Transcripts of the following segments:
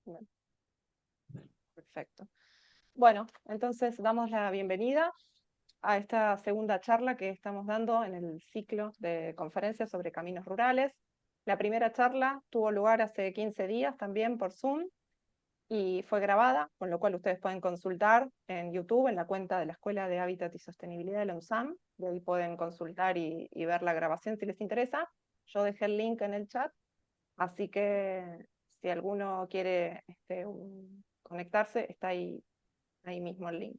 Bien, perfecto. Bueno, entonces damos la bienvenida a esta segunda charla que estamos dando en el ciclo de conferencias sobre caminos rurales. La primera charla tuvo lugar hace 15 días también por Zoom y fue grabada, con lo cual ustedes pueden consultar en YouTube, en la cuenta de la Escuela de Hábitat y Sostenibilidad de la UNSAM. De ahí pueden consultar y ver la grabación si les interesa. Yo dejé el link en el chat, así que si alguno quiere conectarse, está ahí mismo el link.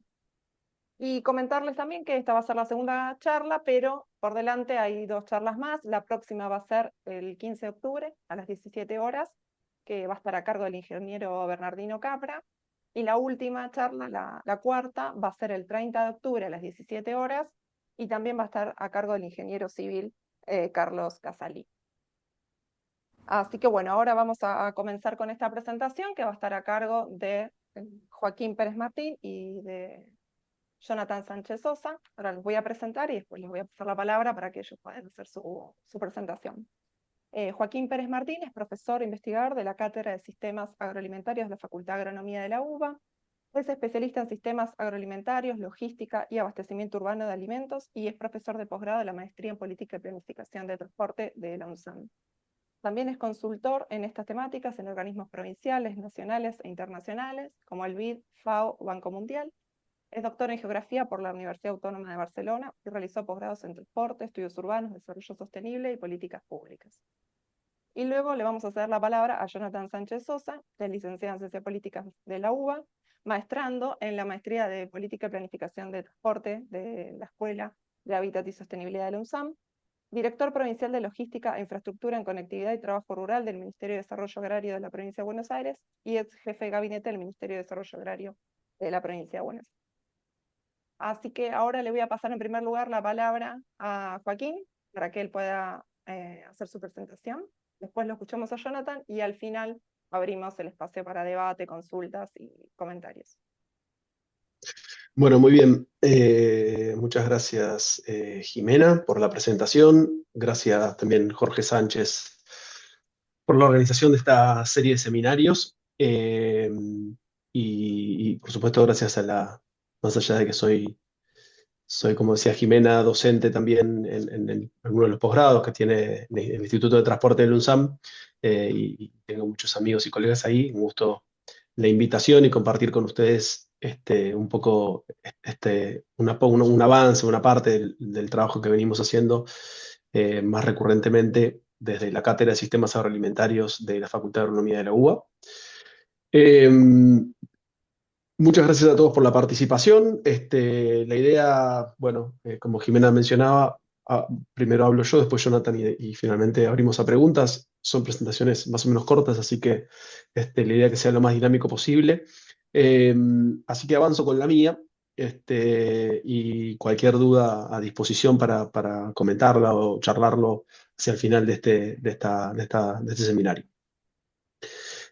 Y comentarles también que esta va a ser la segunda charla, pero por delante hay 2 charlas más. La próxima va a ser el 15 de octubre a las 17 horas, que va a estar a cargo del ingeniero Bernardino Capra. Y la última charla, la cuarta, va a ser el 30 de octubre a las 17 horas, y también va a estar a cargo del ingeniero civil Carlos Casalí. Así que bueno, ahora vamos a comenzar con esta presentación que va a estar a cargo de Joaquín Pérez Martín y de Jonathan Sánchez Sosa. Ahora los voy a presentar y después les voy a pasar la palabra para que ellos puedan hacer su presentación. Joaquín Pérez Martín es profesor e investigador de la Cátedra de Sistemas Agroalimentarios de la Facultad de Agronomía de la UBA. Es especialista en sistemas agroalimentarios, logística y abastecimiento urbano de alimentos y es profesor de posgrado de la Maestría en Política y Planificación de Transporte de la UNSAM. También es consultor en estas temáticas en organismos provinciales, nacionales e internacionales, como el BID, FAO, Banco Mundial. Es doctor en Geografía por la Universidad Autónoma de Barcelona y realizó posgrados en Transporte, Estudios Urbanos, Desarrollo Sostenible y Políticas Públicas. Y luego le vamos a ceder la palabra a Jonathan Sánchez Sosa, que es licenciado en Ciencias Políticas de la UBA, maestrando en la Maestría de Política y Planificación de Transporte de la Escuela de Hábitat y Sostenibilidad de la UNSAM, director provincial de Logística e Infraestructura en Conectividad y Trabajo Rural del Ministerio de Desarrollo Agrario de la Provincia de Buenos Aires y ex jefe de gabinete del Ministerio de Desarrollo Agrario de la Provincia de Buenos Aires. Así que ahora le voy a pasar en primer lugar la palabra a Joaquín para que él pueda hacer su presentación. Después lo escuchamos a Jonathan y al final abrimos el espacio para debate, consultas y comentarios. Bueno, muy bien. Muchas gracias, Jimena, por la presentación. Gracias también, Jorge Sánchez, por la organización de esta serie de seminarios. Por supuesto, gracias más allá de que soy, como decía Jimena, docente también en alguno de los posgrados que tiene el Instituto de Transporte del UNSAM, y tengo muchos amigos y colegas ahí. Un gusto la invitación y compartir con ustedes un poco un avance, una parte del trabajo que venimos haciendo más recurrentemente desde la Cátedra de Sistemas Agroalimentarios de la Facultad de Agronomía de la UBA. Muchas gracias a todos por la participación. La idea, bueno, como Jimena mencionaba, primero hablo yo, después Jonathan y finalmente abrimos a preguntas. Son presentaciones más o menos cortas, así que la idea es que sea lo más dinámico posible. Así que avanzo con la mía, y cualquier duda a disposición para comentarla o charlarlo hacia el final de este seminario.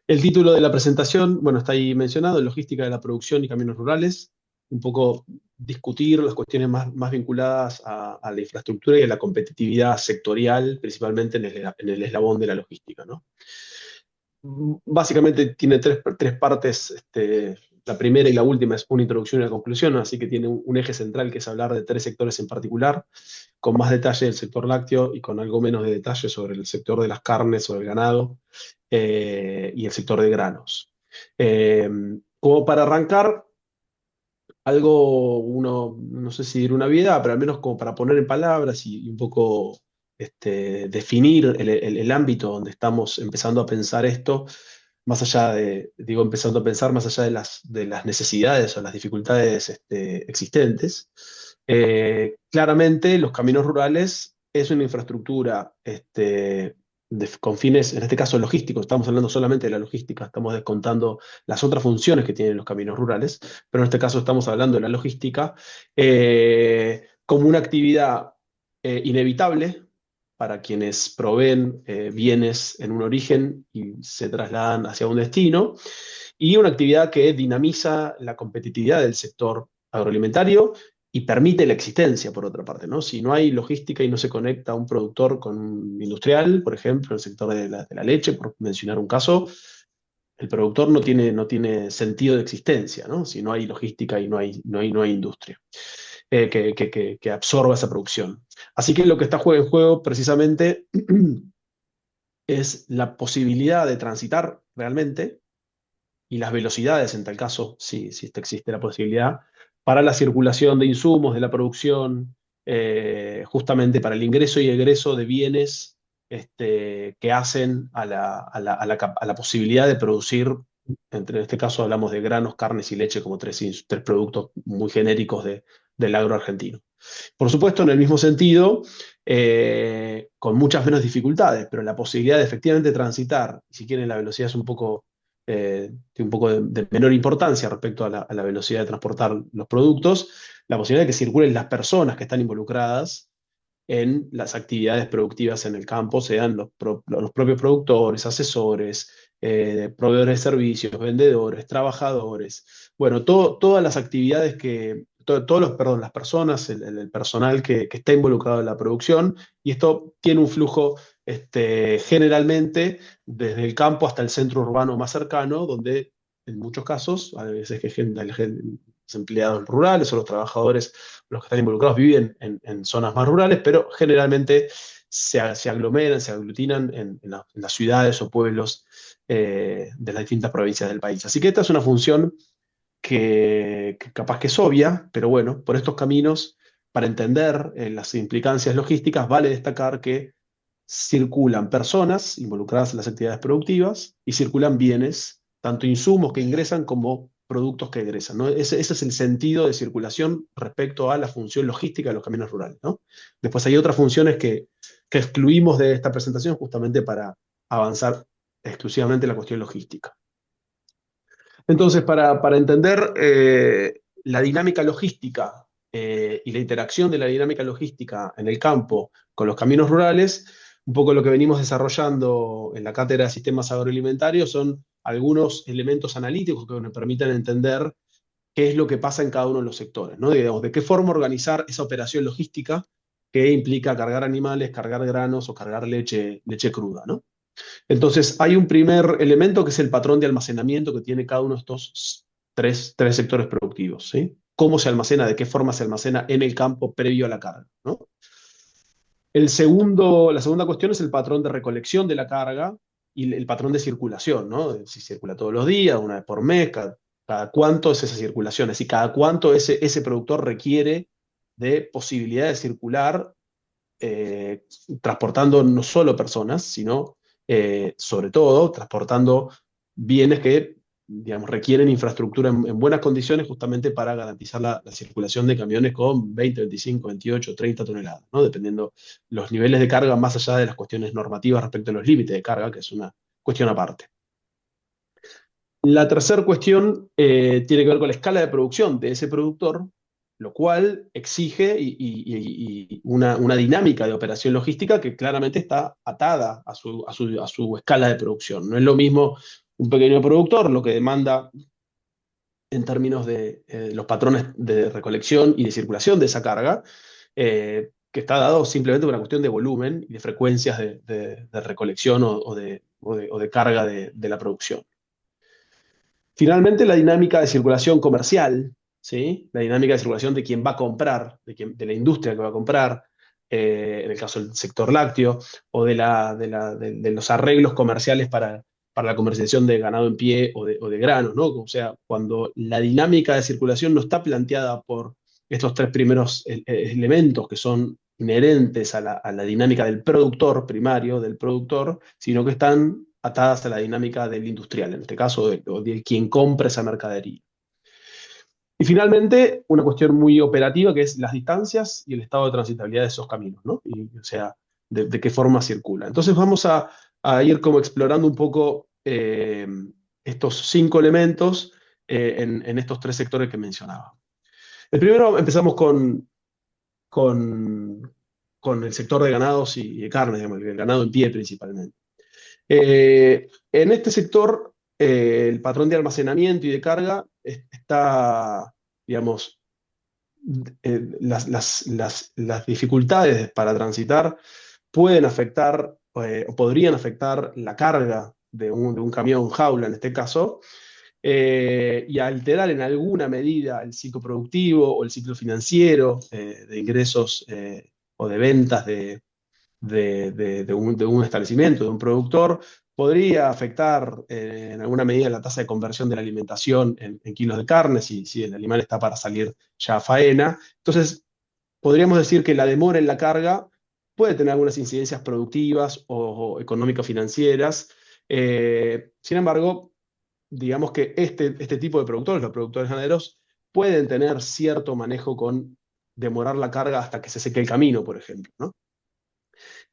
El título de la presentación, bueno, está ahí mencionado: Logística de la producción y caminos rurales. Un poco discutir las cuestiones más vinculadas a la infraestructura y a la competitividad sectorial, principalmente en el eslabón de la logística, ¿no? Básicamente tiene tres partes. La primera y la última es una introducción y una conclusión, así que tiene un eje central que es hablar de 3 sectores en particular, con más detalle del sector lácteo y con algo menos de detalle sobre el sector de las carnes, sobre el ganado, y el sector de granos. Como para arrancar, no sé si diré una obviedad, pero al menos como para poner en palabras y un poco definir el ámbito donde estamos empezando a pensar esto, más allá empezando a pensar más allá de las necesidades o las dificultades existentes. Claramente, los caminos rurales es una infraestructura con fines, en este caso logísticos. Estamos hablando solamente de la logística, estamos descontando las otras funciones que tienen los caminos rurales, pero en este caso estamos hablando de la logística como una actividad inevitable para quienes proveen bienes en un origen y se trasladan hacia un destino, y una actividad que dinamiza la competitividad del sector agroalimentario y permite la existencia, por otra parte, ¿no? Si no hay logística y no se conecta un productor con un industrial, por ejemplo, en el sector de la leche, por mencionar un caso, el productor no tiene sentido de existencia, ¿no? Si no hay logística y no hay industria que absorba esa producción. Así que lo que está en juego precisamente es la posibilidad de transitar realmente y las velocidades, en tal caso, si existe la posibilidad, para la circulación de insumos, de la producción, justamente para el ingreso y egreso de bienes que hacen a la posibilidad de producir, en este caso hablamos de granos, carnes y leche como tres productos muy genéricos del agro argentino. Por supuesto, en el mismo sentido, con muchas menos dificultades, pero la posibilidad de efectivamente transitar, si quieren la velocidad es tiene un poco de menor importancia respecto a la velocidad de transportar los productos, la posibilidad de que circulen las personas que están involucradas en las actividades productivas en el campo, sean los propios productores, asesores, proveedores de servicios, vendedores, trabajadores. Bueno, todas las actividades perdón, las personas, el personal que está involucrado en la producción, y esto tiene un flujo generalmente desde el campo hasta el centro urbano más cercano, donde en muchos casos, a veces que los empleados rurales o los trabajadores, los que están involucrados viven en zonas más rurales, pero generalmente se aglomeran, se aglutinan en las ciudades o pueblos de las distintas provincias del país. Así que esta es una función que capaz que es obvia, pero bueno, por estos caminos, para entender las implicancias logísticas, vale destacar que circulan personas involucradas en las actividades productivas y circulan bienes, tanto insumos que ingresan como productos que egresan, ¿no? Ese es el sentido de circulación respecto a la función logística de los caminos rurales, ¿no? Después hay otras funciones que excluimos de esta presentación justamente para avanzar exclusivamente en la cuestión logística. Entonces, para entender la dinámica logística y la interacción de la dinámica logística en el campo con los caminos rurales, un poco lo que venimos desarrollando en la cátedra de sistemas agroalimentarios son algunos elementos analíticos que nos permiten entender qué es lo que pasa en cada uno de los sectores, ¿no? Digamos, de qué forma organizar esa operación logística que implica cargar animales, cargar granos o cargar leche cruda, ¿no? Entonces, hay un primer elemento que es el patrón de almacenamiento que tiene cada uno de estos tres sectores productivos, ¿sí? Cómo se almacena, de qué forma se almacena en el campo previo a la carga, ¿no? La segunda cuestión es el patrón de recolección de la carga y el patrón de circulación, ¿no? Si circula todos los días, una vez por mes, cada cuánto es esa circulación, es decir, cada cuánto ese productor requiere de posibilidad de circular transportando no solo personas, sino sobre todo transportando bienes que, digamos, requieren infraestructura en buenas condiciones justamente para garantizar la circulación de camiones con 20, 25, 28, 30 toneladas, ¿no? Dependiendo los niveles de carga más allá de las cuestiones normativas respecto a los límites de carga, que es una cuestión aparte. La tercera cuestión tiene que ver con la escala de producción de ese productor, lo cual exige una dinámica de operación logística que claramente está atada a su escala de producción. No es lo mismo un pequeño productor, lo que demanda en términos de los patrones de recolección y de circulación de esa carga, que está dado simplemente por una cuestión de volumen y de frecuencias de recolección o de carga de la producción. Finalmente, la dinámica de circulación comercial, ¿sí? La dinámica de circulación de quien va a comprar, de la industria que va a comprar, en el caso del sector lácteo, o de los arreglos comerciales para la comercialización de ganado en pie o de granos, ¿no? O sea, cuando la dinámica de circulación no está planteada por estos tres primeros elementos que son inherentes a la dinámica del productor primario, del productor, sino que están atadas a la dinámica del industrial, en este caso, de quien compra esa mercadería. Y finalmente, una cuestión muy operativa que es las distancias y el estado de transitabilidad de esos caminos, ¿no? O sea, de qué forma circula. Entonces vamos a ir como explorando un poco estos 5 elementos en estos 3 sectores que mencionaba. El primero empezamos con el sector de ganados y de carne, digamos, el ganado en pie principalmente. En este sector, el patrón de almacenamiento y de carga está, digamos, las dificultades para transitar pueden afectar o podrían afectar la carga de un camión jaula en este caso, y alterar en alguna medida el ciclo productivo o el ciclo financiero de ingresos o de ventas de un establecimiento, de un productor, podría afectar en alguna medida la tasa de conversión de la alimentación en kilos de carne, si el animal está para salir ya a faena. Entonces, podríamos decir que la demora en la carga puede tener algunas incidencias productivas o económico-financieras. Sin embargo, digamos que este tipo de productores, los productores ganaderos, pueden tener cierto manejo con demorar la carga hasta que se seque el camino, por ejemplo, ¿no?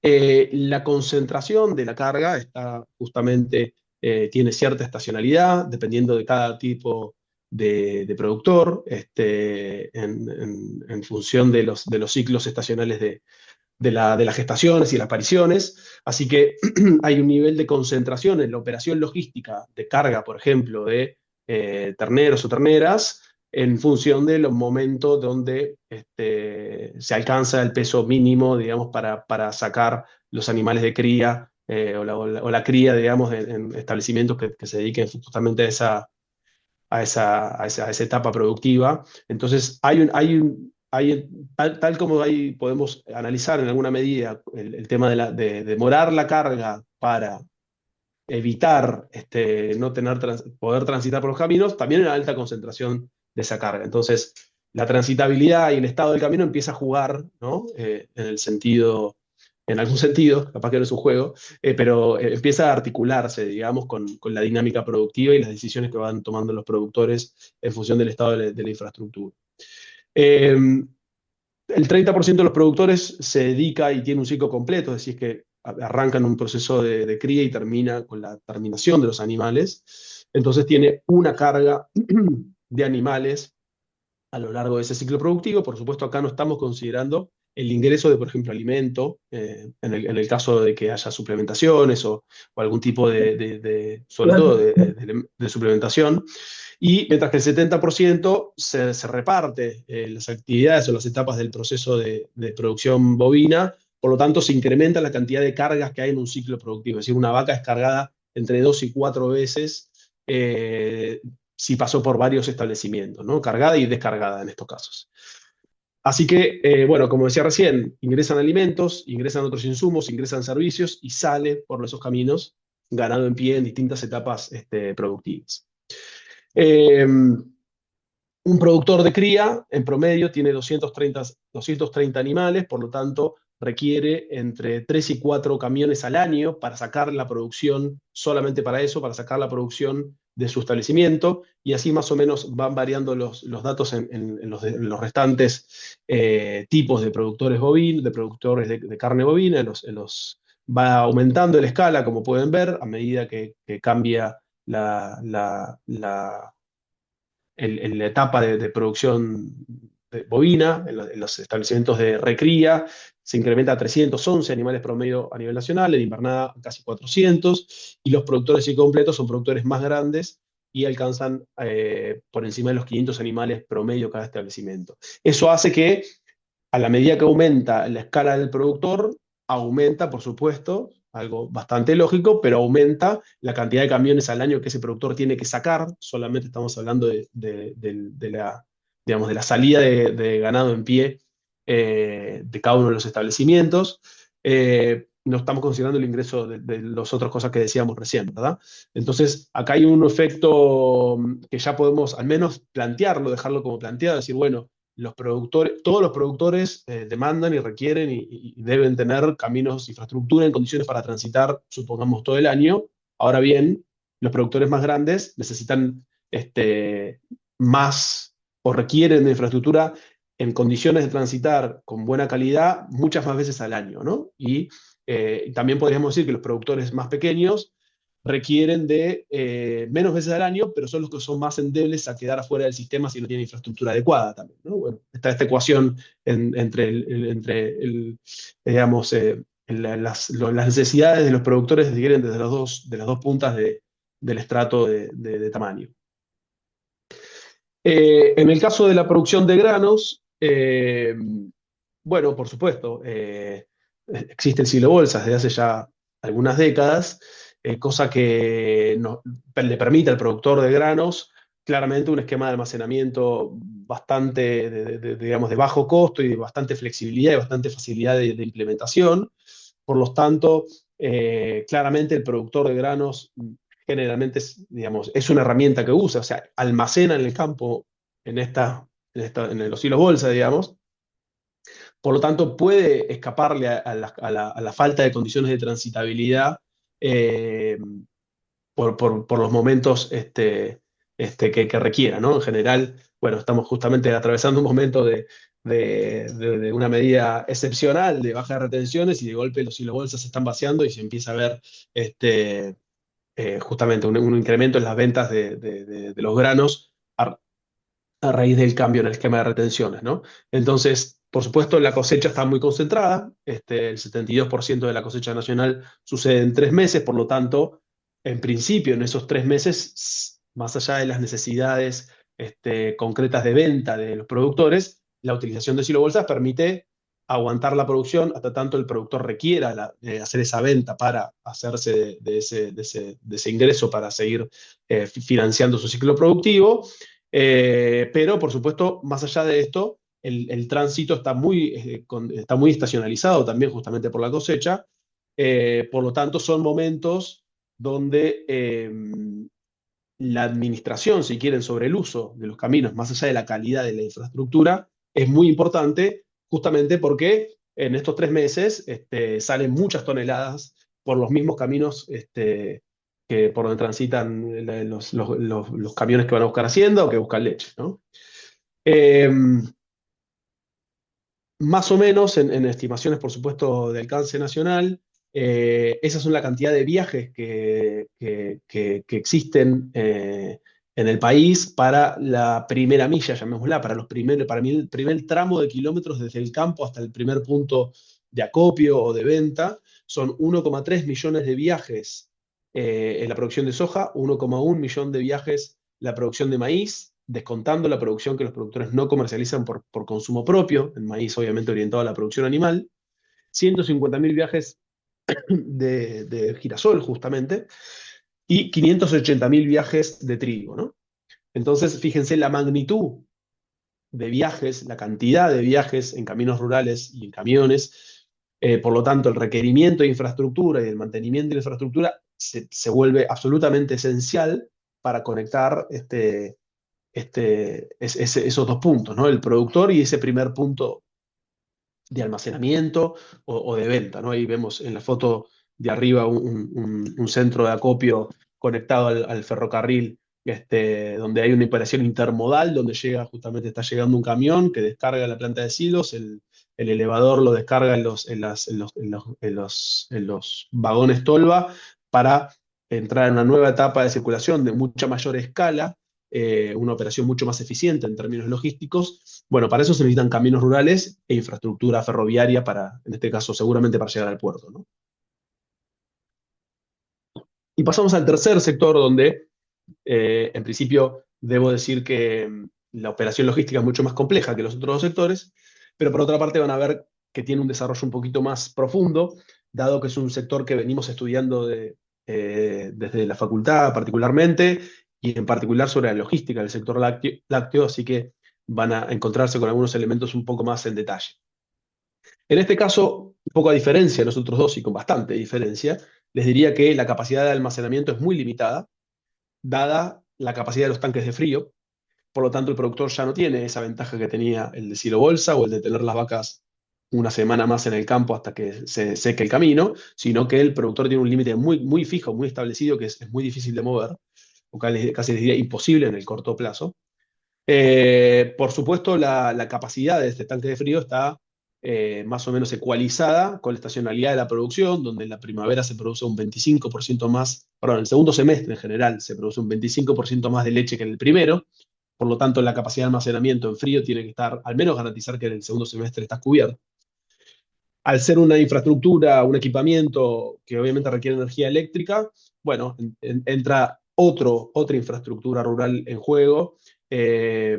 La concentración de la carga está justamente, tiene cierta estacionalidad, dependiendo de cada tipo de productor, en función de los ciclos estacionales de las gestaciones y las apariciones. Así que hay un nivel de concentración en la operación logística de carga, por ejemplo, de terneros o terneras, en función de los momentos donde se alcanza el peso mínimo, digamos, para sacar los animales de cría o la cría, digamos, en establecimientos que se dediquen justamente a esa etapa productiva. Entonces, tal como ahí podemos analizar en alguna medida el tema de demorar la carga para evitar no poder transitar por los caminos, también hay una alta concentración de esa carga. Entonces, la transitabilidad y el estado del camino empieza a jugar, ¿no? En el sentido, en algún sentido, capaz que no es un juego, pero empieza a articularse, digamos, con la dinámica productiva y las decisiones que van tomando los productores en función del estado de la infraestructura. Eh, el 30% de los productores se dedica y tiene un ciclo completo, es decir, que arrancan un proceso de cría y termina con la terminación de los animales. Entonces tiene una carga de animales a lo largo de ese ciclo productivo. Por supuesto, acá no estamos considerando el ingreso de, por ejemplo, alimento, en el caso de que haya suplementaciones o algún tipo sobre todo de suplementación. Y mientras que el 70% se reparte las actividades o las etapas del proceso de producción bovina, por lo tanto se incrementa la cantidad de cargas que hay en un ciclo productivo. Es decir, una vaca es cargada entre 2 y 4 veces si pasó por varios establecimientos, ¿no? Cargada y descargada en estos casos. Así que, bueno, como decía recién, ingresan alimentos, ingresan otros insumos, ingresan servicios y sale por esos caminos ganado en pie en distintas etapas productivas. Un productor de cría, en promedio, tiene 230 animales, por lo tanto, requiere entre 3 y 4 camiones al año para sacar la producción, solamente para eso, para sacar la producción de su establecimiento, y así más o menos van variando los datos en los restantes tipos de productores bovinos, de productores de carne bovina, va aumentando la escala, como pueden ver, a medida que cambia en la etapa de producción bovina, en los establecimientos de recría, se incrementa a 311 animales promedio a nivel nacional, en invernada casi 400, y los productores incompletos son productores más grandes y alcanzan por encima de los 500 animales promedio cada establecimiento. Eso hace que, a la medida que aumenta la escala del productor, aumenta, por supuesto, algo bastante lógico, pero aumenta la cantidad de camiones al año que ese productor tiene que sacar. Solamente estamos hablando digamos, de la salida de ganado en pie de cada uno de los establecimientos. No estamos considerando el ingreso de las otras cosas que decíamos recién, ¿verdad? Entonces, acá hay un efecto que ya podemos al menos plantearlo, dejarlo como planteado, decir, bueno, todos los productores demandan y requieren y deben tener caminos, infraestructura en condiciones para transitar, supongamos, todo el año. Ahora bien, los productores más grandes necesitan más o requieren de infraestructura en condiciones de transitar con buena calidad muchas más veces al año, ¿no? Y también podríamos decir que los productores más pequeños requieren de menos veces al año, pero son los que son más endebles a quedar afuera del sistema si no tienen infraestructura adecuada también, ¿no? Bueno, está esta ecuación digamos, las necesidades de los productores adquieren desde de las dos puntas del estrato de tamaño. En el caso de la producción de granos, bueno, por supuesto, existe el silo bolsas desde hace ya algunas décadas, cosa que le permite al productor de granos claramente un esquema de almacenamiento bastante, digamos, de bajo costo y de bastante flexibilidad y bastante facilidad de implementación. Por lo tanto, claramente el productor de granos generalmente digamos, es una herramienta que usa, o sea, almacena en el campo en los hilos bolsa, digamos. Por lo tanto, puede escaparle a la falta de condiciones de transitabilidad eh, por los momentos que requiera, ¿no? En general, bueno, estamos justamente atravesando un momento de una medida excepcional de baja de retenciones y de golpe los bolsas se están vaciando y se empieza a ver justamente un incremento en las ventas de los granos a raíz del cambio en el esquema de retenciones, ¿no? Entonces, por supuesto, la cosecha está muy concentrada, el 72% de la cosecha nacional sucede en 3 meses, por lo tanto, en principio, en esos 3 meses, más allá de las necesidades concretas de venta de los productores, la utilización de silobolsas permite aguantar la producción hasta tanto el productor requiera hacer esa venta para hacerse de ese ingreso para seguir financiando su ciclo productivo. Pero, por supuesto, más allá de esto, el tránsito está muy estacionalizado también justamente por la cosecha. Por lo tanto, son momentos donde la administración, si quieren, sobre el uso de los caminos, más allá de la calidad de la infraestructura, es muy importante justamente porque en estos 3 meses salen muchas toneladas por los mismos caminos por donde transitan los camiones que van a buscar hacienda o que buscan leche, ¿no? Eh, Más o menos, en estimaciones, por supuesto, de alcance nacional, esas son la cantidad de viajes que existen en el país para la primera milla, llamémosla, para el primer tramo de kilómetros desde el campo hasta el primer punto de acopio o de venta. Son 1,3 millones de viajes en la producción de soja, 1,1 millón de viajes en la producción de maíz, descontando la producción que los productores no comercializan por consumo propio, el maíz obviamente orientado a la producción animal, 150.000 viajes de girasol justamente, y 580.000 viajes de trigo, ¿no? Entonces, fíjense la magnitud de viajes, la cantidad de viajes en caminos rurales y en camiones. Por lo tanto, el requerimiento de infraestructura y el mantenimiento de la infraestructura se vuelve absolutamente esencial para conectar esos dos puntos, ¿no? El productor y ese primer punto de almacenamiento o de venta, ¿no? Ahí vemos en la foto de arriba un centro de acopio conectado al ferrocarril, donde hay una operación intermodal, donde está llegando un camión que descarga la planta de silos, el elevador lo descarga en los vagones tolva para entrar en una nueva etapa de circulación de mucha mayor escala, una operación mucho más eficiente en términos logísticos. Bueno, para eso se necesitan caminos rurales e infraestructura ferroviaria en este caso, seguramente para llegar al puerto, ¿no? Y pasamos al tercer sector donde, en principio, debo decir que la operación logística es mucho más compleja que los otros dos sectores, pero por otra parte van a ver que tiene un desarrollo un poquito más profundo, dado que es un sector que venimos estudiando desde la facultad particularmente, y en particular sobre la logística del sector lácteo, así que van a encontrarse con algunos elementos un poco más en detalle. En este caso, un poco a diferencia de los otros dos y con bastante diferencia, les diría que la capacidad de almacenamiento es muy limitada, dada la capacidad de los tanques de frío. Por lo tanto, el productor ya no tiene esa ventaja que tenía el de silo bolsa o el de tener las vacas una semana más en el campo hasta que se seque el camino, sino que el productor tiene un límite muy, muy fijo, muy establecido, que es muy difícil de mover, o casi les diría imposible en el corto plazo. Por supuesto, la capacidad de este tanque de frío está más o menos ecualizada con la estacionalidad de la producción, donde en la primavera se produce un 25% más, perdón, en el segundo semestre en general se produce un 25% más de leche que en el primero. Por lo tanto, la capacidad de almacenamiento en frío tiene que estar, al menos garantizar que en el segundo semestre está cubierto. Al ser una infraestructura, un equipamiento que obviamente requiere energía eléctrica, bueno, entra otra infraestructura rural en juego, que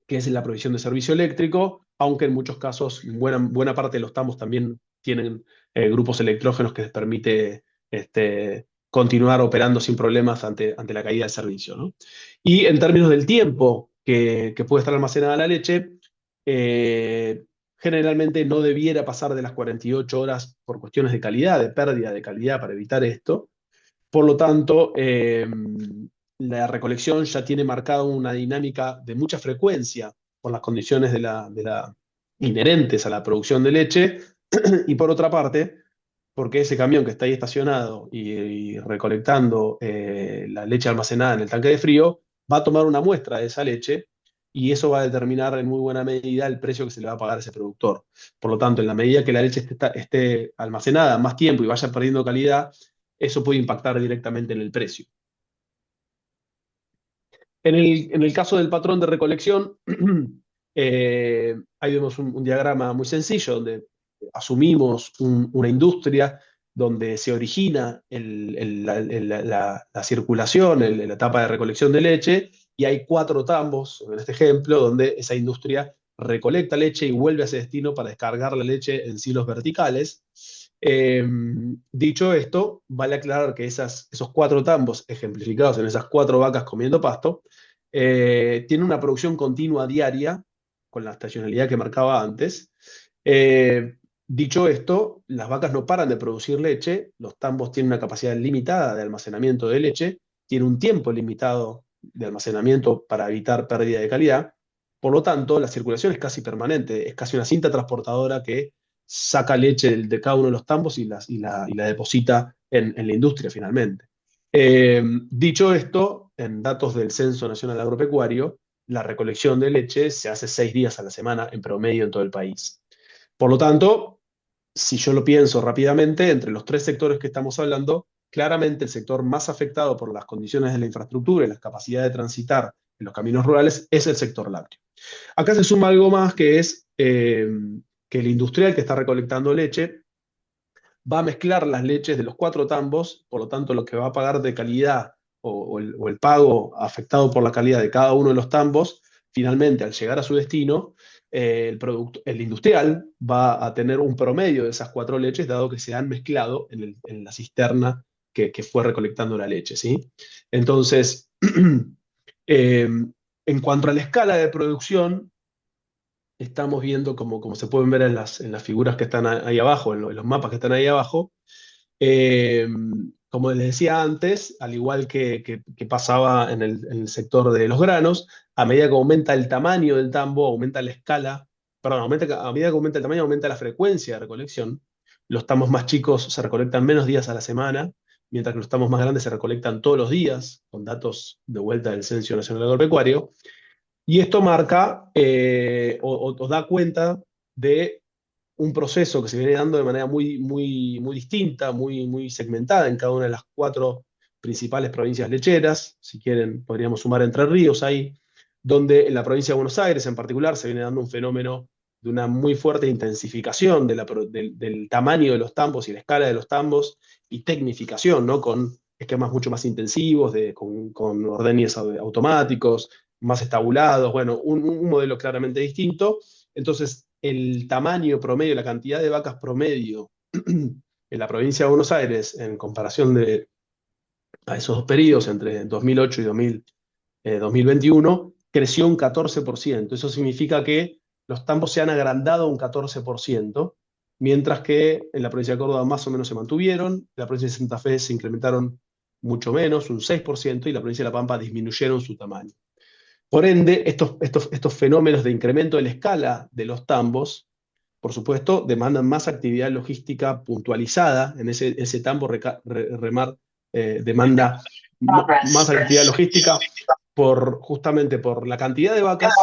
es la provisión de servicio eléctrico, aunque en muchos casos, buena parte de los tramos también tienen grupos electrógenos que les permite continuar operando sin problemas ante la caída del servicio, ¿no? Y en términos del tiempo que puede estar almacenada la leche, eh, generalmente no debiera pasar de las 48 horas por cuestiones de calidad, de pérdida de calidad para evitar esto. Por lo tanto, la recolección ya tiene marcada una dinámica de mucha frecuencia por las condiciones inherentes a la producción de leche. Y por otra parte, porque ese camión que está ahí estacionado y recolectando la leche almacenada en el tanque de frío va a tomar una muestra de esa leche y eso va a determinar en muy buena medida el precio que se le va a pagar a ese productor. Por lo tanto, en la medida que la leche esté almacenada más tiempo y vaya perdiendo calidad, eso puede impactar directamente en el precio. En el caso del patrón de recolección, ahí vemos un diagrama muy sencillo donde asumimos una industria donde se origina la circulación, la etapa de recolección de leche, y hay 4 tambos, en este ejemplo, donde esa industria recolecta leche y vuelve a ese destino para descargar la leche en silos verticales. Dicho esto, vale aclarar que esos 4 tambos ejemplificados en esas 4 vacas comiendo pasto, tienen una producción continua diaria, con la estacionalidad que marcaba antes. Dicho esto, las vacas no paran de producir leche, los tambos tienen una capacidad limitada de almacenamiento de leche, tienen un tiempo limitado de almacenamiento para evitar pérdida de calidad. Por lo tanto, la circulación es casi permanente, es casi una cinta transportadora que saca leche de cada uno de los tambos y la deposita en la industria finalmente. Dicho esto, en datos del Censo Nacional Agropecuario, la recolección de leche se hace 6 días a la semana en promedio en todo el país. Por lo tanto, si yo lo pienso rápidamente, entre los 3 sectores que estamos hablando, claramente el sector más afectado por las condiciones de la infraestructura y la capacidad de transitar en los caminos rurales es el sector lácteo. Acá se suma algo más que es que el industrial que está recolectando leche va a mezclar las leches de los 4 tambos, por lo tanto lo que va a pagar de calidad o el pago afectado por la calidad de cada uno de los tambos, finalmente al llegar a su destino, el industrial va a tener un promedio de esas 4 leches, dado que se han mezclado en la cisterna que fue recolectando la leche, ¿sí? Entonces, en cuanto a la escala de producción, estamos viendo, como se pueden ver en las figuras que están ahí abajo, en los mapas que están ahí abajo, eh, como les decía antes, al igual que pasaba en el sector de los granos, a medida que aumenta el tamaño del tambo, aumenta la escala, perdón, a medida que aumenta el tamaño, aumenta la frecuencia de recolección. Los tambos más chicos se recolectan menos días a la semana, mientras que los tambos más grandes se recolectan todos los días, con datos de vuelta del Censo Nacional Agropecuario. Y esto marca o da cuenta de un proceso que se viene dando de manera muy, muy, muy distinta, muy, muy segmentada en cada una de las 4 principales provincias lecheras. Si quieren, podríamos sumar Entre Ríos ahí, donde en la provincia de Buenos Aires en particular se viene dando un fenómeno de una muy fuerte intensificación del tamaño de los tambos y la escala de los tambos y tecnificación, ¿no? Con esquemas mucho más intensivos, con ordeñes automáticos, más estabulados, bueno, un modelo claramente distinto. Entonces, el tamaño promedio, la cantidad de vacas promedio en la provincia de Buenos Aires, en comparación a esos 2 periodos, entre 2008 y 2021, creció un 14%. Eso significa que los tambos se han agrandado un 14%, mientras que en la provincia de Córdoba más o menos se mantuvieron, en la provincia de Santa Fe se incrementaron mucho menos, un 6%, y la provincia de La Pampa disminuyeron su tamaño. Por ende, estos fenómenos de incremento de la escala de los tambos, por supuesto, demandan más actividad logística puntualizada. En ese tambo remar demanda más actividad logística justamente por la cantidad de vacas,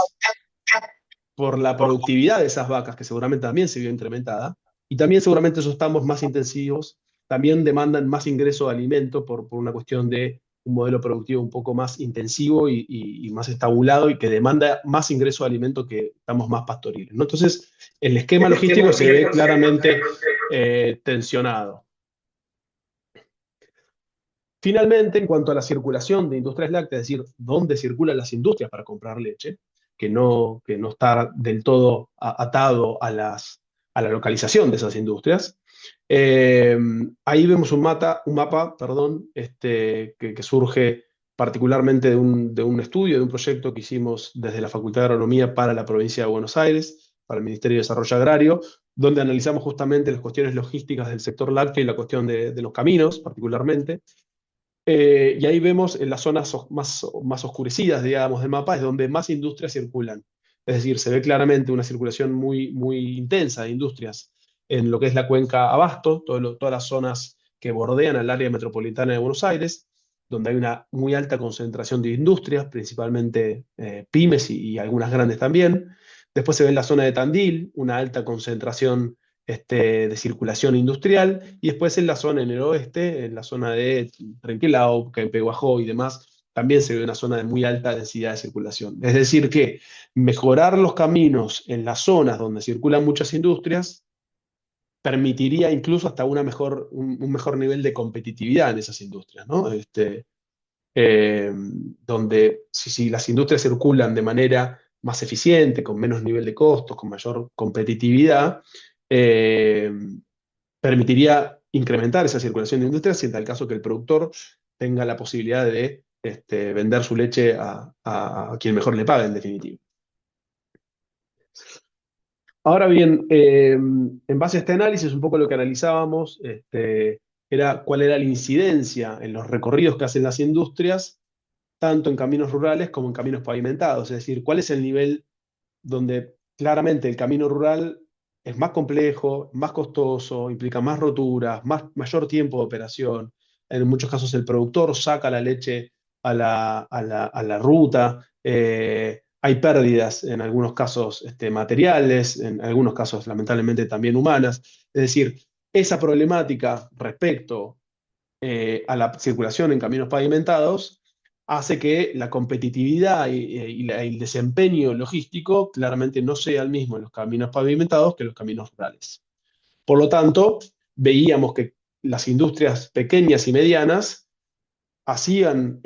por la productividad de esas vacas, que seguramente también se vio incrementada, y también seguramente esos tambos más intensivos también demandan más ingreso de alimento por una cuestión de un modelo productivo un poco más intensivo y más estabulado y que demanda más ingreso de alimento que estamos más pastoriles, ¿no? Entonces, el esquema logístico se ve claramente tensionado. Finalmente, en cuanto a la circulación de industrias lácteas, es decir, dónde circulan las industrias para comprar leche, que no está del todo atado a la localización de esas industrias, Eh, Ahí vemos un mapa, perdón, que surge particularmente de un estudio, de un proyecto que hicimos desde la Facultad de Agronomía para la provincia de Buenos Aires, para el Ministerio de Desarrollo Agrario, donde analizamos justamente las cuestiones logísticas del sector lácteo y la cuestión de los caminos, particularmente. Y ahí vemos en las zonas más oscurecidas, digamos, del mapa, es donde más industrias circulan. Es decir, se ve claramente una circulación muy intensa de industrias en lo que es la cuenca Abasto, todas las zonas que bordean al área metropolitana de Buenos Aires, donde hay una muy alta concentración de industrias, principalmente pymes y algunas grandes también. Después se ve en la zona de Tandil, una alta concentración de circulación industrial, y después en la zona en el oeste, en la zona de Trenquelao, Campehuajó y demás, también se ve una zona de muy alta densidad de circulación. Es decir, que mejorar los caminos en las zonas donde circulan muchas industrias permitiría incluso hasta un mejor nivel de competitividad en esas industrias, ¿no? Donde si las industrias circulan de manera más eficiente, con menos nivel de costos, con mayor competitividad, eh, permitiría incrementar esa circulación de industrias y en tal caso que el productor tenga la posibilidad de vender su leche a quien mejor le pague, en definitiva. Ahora bien, en base a este análisis, un poco lo que analizábamos era cuál era la incidencia en los recorridos que hacen las industrias, tanto en caminos rurales como en caminos pavimentados. Es decir, cuál es el nivel donde claramente el camino rural es más complejo, más costoso, implica más roturas, mayor tiempo de operación. En muchos casos el productor saca la leche a la ruta. Hay pérdidas en algunos casos materiales, en algunos casos lamentablemente también humanas. Es decir, esa problemática respecto a la circulación en caminos pavimentados hace que la competitividad y el desempeño logístico claramente no sea el mismo en los caminos pavimentados que en los caminos rurales. Por lo tanto, veíamos que las industrias pequeñas y medianas hacían,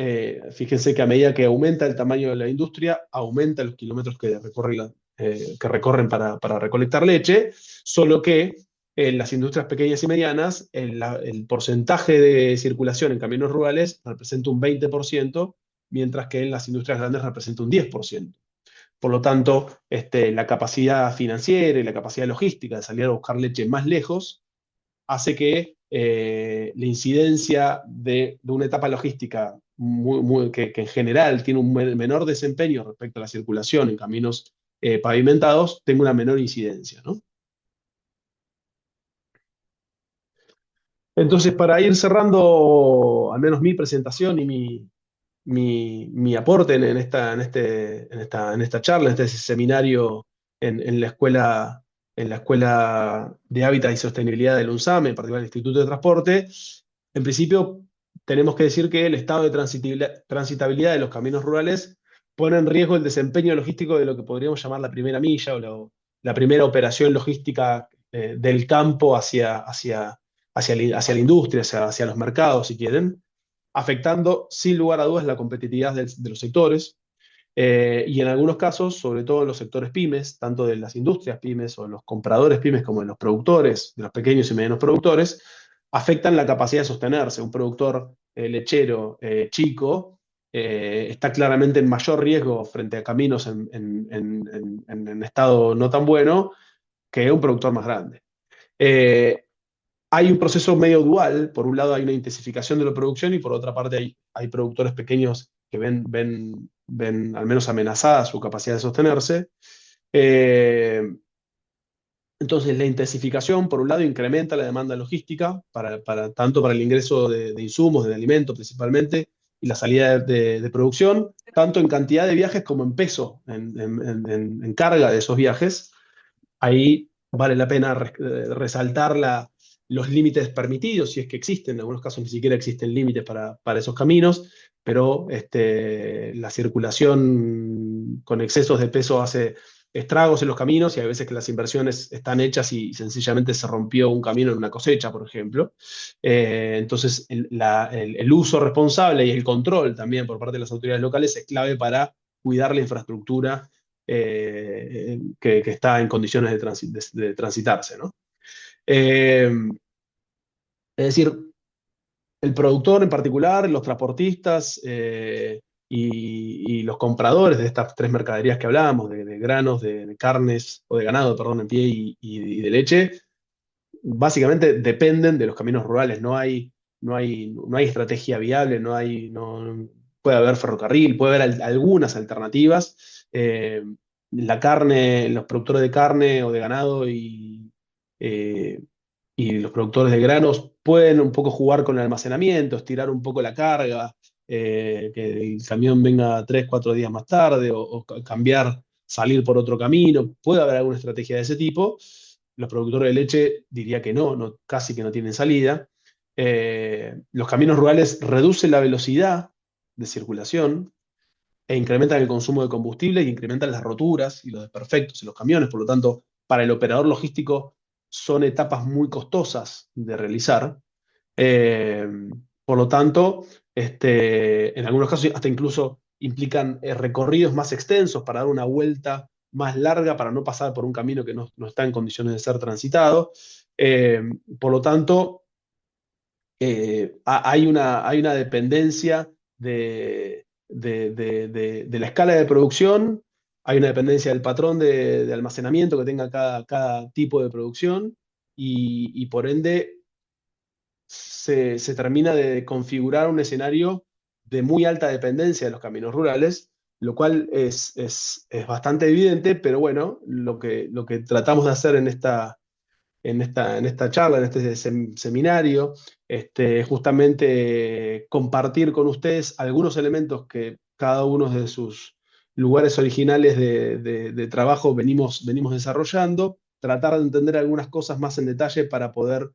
fíjense que a medida que aumenta el tamaño de la industria, aumenta los kilómetros que recorren para recolectar leche, solo que en las industrias pequeñas y medianas, el porcentaje de circulación en caminos rurales representa un 20%, mientras que en las industrias grandes representa un 10%. Por lo tanto, la capacidad financiera y la capacidad logística de salir a buscar leche más lejos hace que la incidencia de una etapa logística que en general tiene un menor desempeño respecto a la circulación en caminos pavimentados tenga una menor incidencia, ¿no? Entonces, para ir cerrando al menos mi presentación y mi aporte en esta charla, en este seminario en la Escuela de Hábitat y Sostenibilidad del UNSAM, en particular el Instituto de Transporte, en principio tenemos que decir que el estado de transitabilidad de los caminos rurales pone en riesgo el desempeño logístico de lo que podríamos llamar la primera milla o la primera operación logística del campo hacia la industria, hacia los mercados, si quieren, afectando sin lugar a dudas la competitividad de los sectores. Y en algunos casos, sobre todo en los sectores pymes, tanto de las industrias pymes o de los compradores pymes como de los productores, de los pequeños y medianos productores, afectan la capacidad de sostenerse. Un productor lechero chico está claramente en mayor riesgo frente a caminos en estado no tan bueno que un productor más grande. Eh, Hay un proceso medio dual. Por un lado hay una intensificación de la producción y por otra parte hay productores pequeños que ven al menos amenazada su capacidad de sostenerse. Eh, entonces la intensificación, por un lado, incrementa la demanda logística, tanto para el ingreso de insumos, de alimentos principalmente, y la salida de producción, tanto en cantidad de viajes como en peso, en carga de esos viajes. Ahí vale la pena resaltar los límites permitidos, si es que existen. En algunos casos ni siquiera existen límites para esos caminos, pero la circulación con excesos de peso hace estragos en los caminos y hay veces que las inversiones están hechas y sencillamente se rompió un camino en una cosecha, por ejemplo. Entonces, el uso responsable y el control también por parte de las autoridades locales es clave para cuidar la infraestructura que está en condiciones de transitarse, ¿no? Es decir, el productor en particular, los transportistas y los compradores de estas tres mercaderías que hablábamos, de granos, de carnes, o de ganado, perdón, en pie y de leche, básicamente dependen de los caminos rurales. No hay estrategia viable, puede haber ferrocarril, puede haber algunas alternativas. La carne, los productores de carne o de ganado eh, y los productores de granos pueden un poco jugar con el almacenamiento, estirar un poco la carga, que el camión venga 3, 4 días más tarde o cambiar, salir por otro camino. Puede haber alguna estrategia de ese tipo. Los productores de leche diría que casi que no tienen salida. Los caminos rurales reducen la velocidad de circulación e incrementan el consumo de combustible y incrementan las roturas y los desperfectos en los camiones. Por lo tanto, para el operador logístico son etapas muy costosas de realizar. Eh, por lo tanto, en algunos casos hasta incluso implican recorridos más extensos para dar una vuelta más larga, para no pasar por un camino que no está en condiciones de ser transitado. Eh, por lo tanto, hay una dependencia de la escala de producción, hay una dependencia del patrón de almacenamiento que tenga cada tipo de producción y por ende se termina de configurar un escenario de muy alta dependencia de los caminos rurales, lo cual es bastante evidente, pero bueno, lo que tratamos de hacer en esta charla, en este seminario, justamente compartir con ustedes algunos elementos que cada uno de sus lugares originales de trabajo venimos desarrollando, tratar de entender algunas cosas más en detalle para poder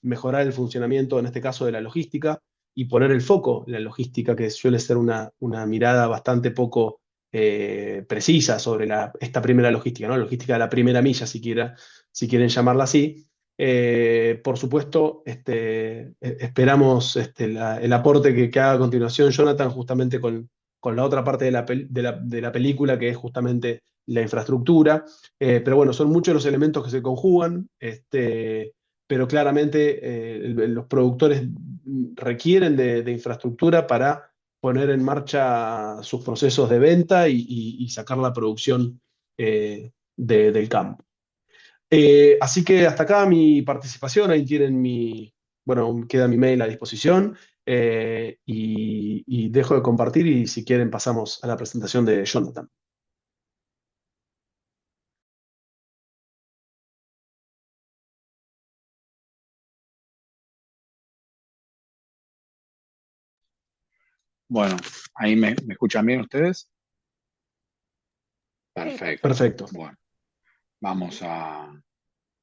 mejorar el funcionamiento, en este caso, de la logística y poner el foco en la logística, que suele ser una mirada bastante poco precisa sobre esta primera logística, ¿no? La logística de la primera milla, si quieren llamarla así. Por supuesto, esperamos el aporte que haga a continuación Jonathan, justamente con la otra parte de la película, que es justamente la infraestructura. Pero bueno, son muchos los elementos que se conjugan, pero claramente los productores requieren de infraestructura para poner en marcha sus procesos de venta y sacar la producción del campo. Así que hasta acá mi participación, ahí tienen bueno, queda mi mail a disposición y dejo de compartir y si quieren pasamos a la presentación de Jonathan. Bueno, ahí me escuchan bien ustedes. Perfecto. Perfecto. Bueno, vamos a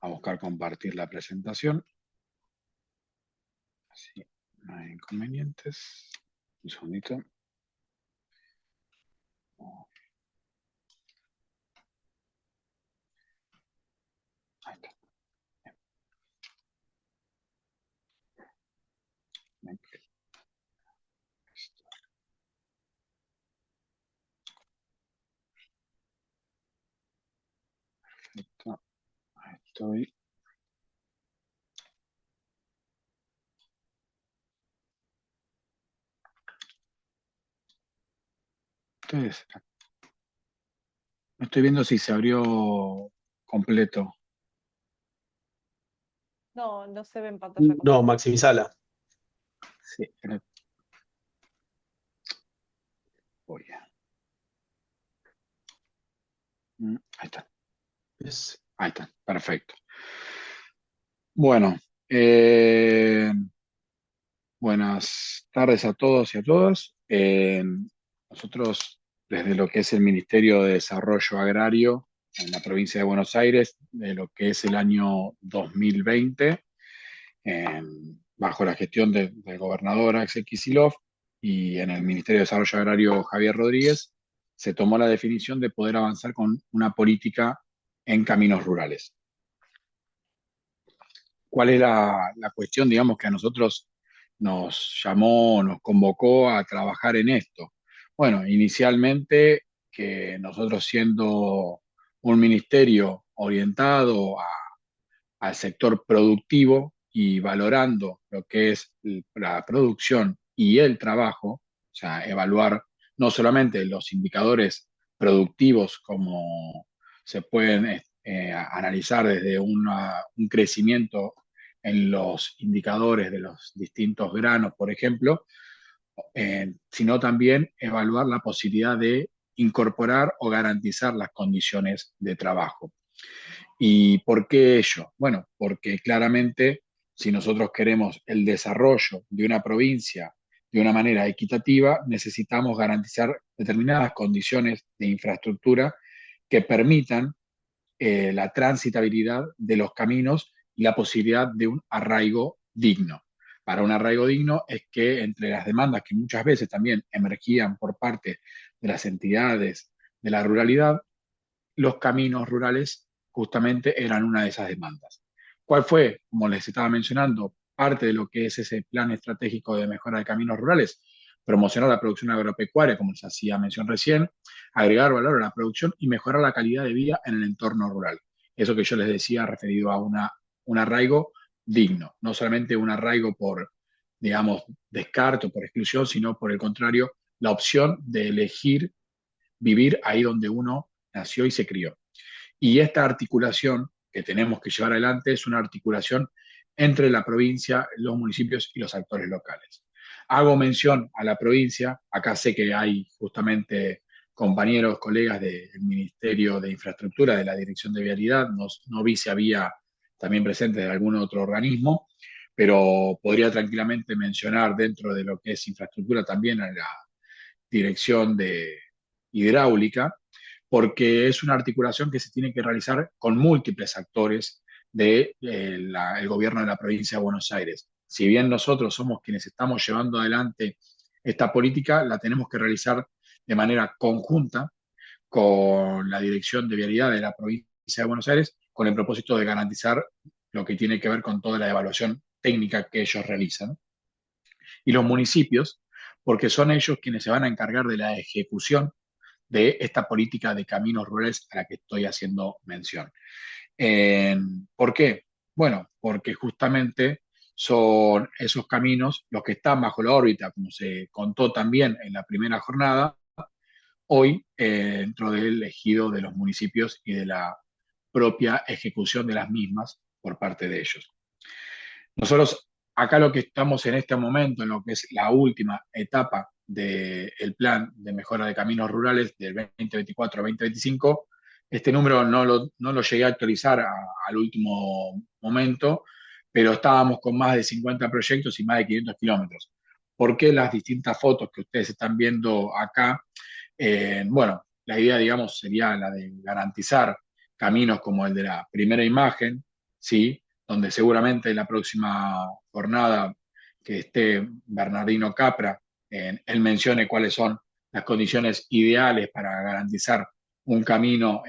buscar compartir la presentación. Así no hay inconvenientes. Un segundito. Ahí está. Perfecto. Ahí estoy. Ustedes. No estoy viendo si se abrió completo. No, no se ve en pantalla No, completa. maximizala. Sí, voy a. Ahí está. Yes. Ahí está. Perfecto. Bueno, buenas tardes a todos y a todas. Nosotros, desde lo que es el Ministerio de Desarrollo Agrario en la provincia de Buenos Aires, de lo que es el año 2020, bajo la gestión del gobernador Axel Kicillof y en el Ministerio de Desarrollo Agrario Javier Rodríguez, se tomó la definición de poder avanzar con una política en caminos rurales. ¿Cuál es la cuestión, digamos, que a nosotros nos llamó, nos convocó a trabajar en esto? Bueno, inicialmente que nosotros siendo un ministerio orientado al sector productivo y valorando lo que es la producción y el trabajo, o sea, evaluar no solamente los indicadores productivos como se pueden analizar desde un crecimiento en los indicadores de los distintos granos, por ejemplo, sino también evaluar la posibilidad de incorporar o garantizar las condiciones de trabajo. ¿Y por qué ello? Bueno, porque claramente si nosotros queremos el desarrollo de una provincia de una manera equitativa, necesitamos garantizar determinadas condiciones de infraestructura que permitan la transitabilidad de los caminos y la posibilidad de un arraigo digno. Para un arraigo digno es que entre las demandas que muchas veces también emergían por parte de las entidades de la ruralidad, los caminos rurales justamente eran una de esas demandas. ¿Cuál fue, como les estaba mencionando, parte de lo que es ese plan estratégico de mejora de caminos rurales? Promocionar la producción agropecuaria, como les hacía mención recién, agregar valor a la producción y mejorar la calidad de vida en el entorno rural. Eso que yo les decía referido a un arraigo digno, no solamente un arraigo por, digamos, descarte o por exclusión, sino por el contrario, la opción de elegir vivir ahí donde uno nació y se crió. Y esta articulación que tenemos que llevar adelante es una articulación entre la provincia, los municipios y los actores locales. Hago mención a la provincia, acá sé que hay justamente compañeros, colegas del Ministerio de Infraestructura, de la Dirección de Vialidad, no vi si había también presentes de algún otro organismo, pero podría tranquilamente mencionar dentro de lo que es infraestructura también a la Dirección de Hidráulica, porque es una articulación que se tiene que realizar con múltiples actores del gobierno de la provincia de Buenos Aires. Si bien nosotros somos quienes estamos llevando adelante esta política, la tenemos que realizar de manera conjunta con la Dirección de Vialidad de la provincia de Buenos Aires, con el propósito de garantizar lo que tiene que ver con toda la evaluación técnica que ellos realizan. Y los municipios, porque son ellos quienes se van a encargar de la ejecución de esta política de caminos rurales a la que estoy haciendo mención. ¿Por qué? Bueno, porque justamente son esos caminos los que están bajo la órbita, como se contó también en la primera jornada, hoy dentro del ejido de los municipios y de la propia ejecución de las mismas por parte de ellos. Nosotros acá lo que estamos en este momento, en lo que es la última etapa del plan de mejora de caminos rurales del 2024-2025, este número no lo llegué a actualizar al último momento, pero estábamos con más de 50 proyectos y más de 500 kilómetros. ¿Por qué las distintas fotos que ustedes están viendo acá? Bueno, la idea, digamos, sería la de garantizar caminos como el de la primera imagen, ¿sí? Donde seguramente en la próxima jornada que esté Bernardino Capra, él mencione cuáles son las condiciones ideales para garantizar un camino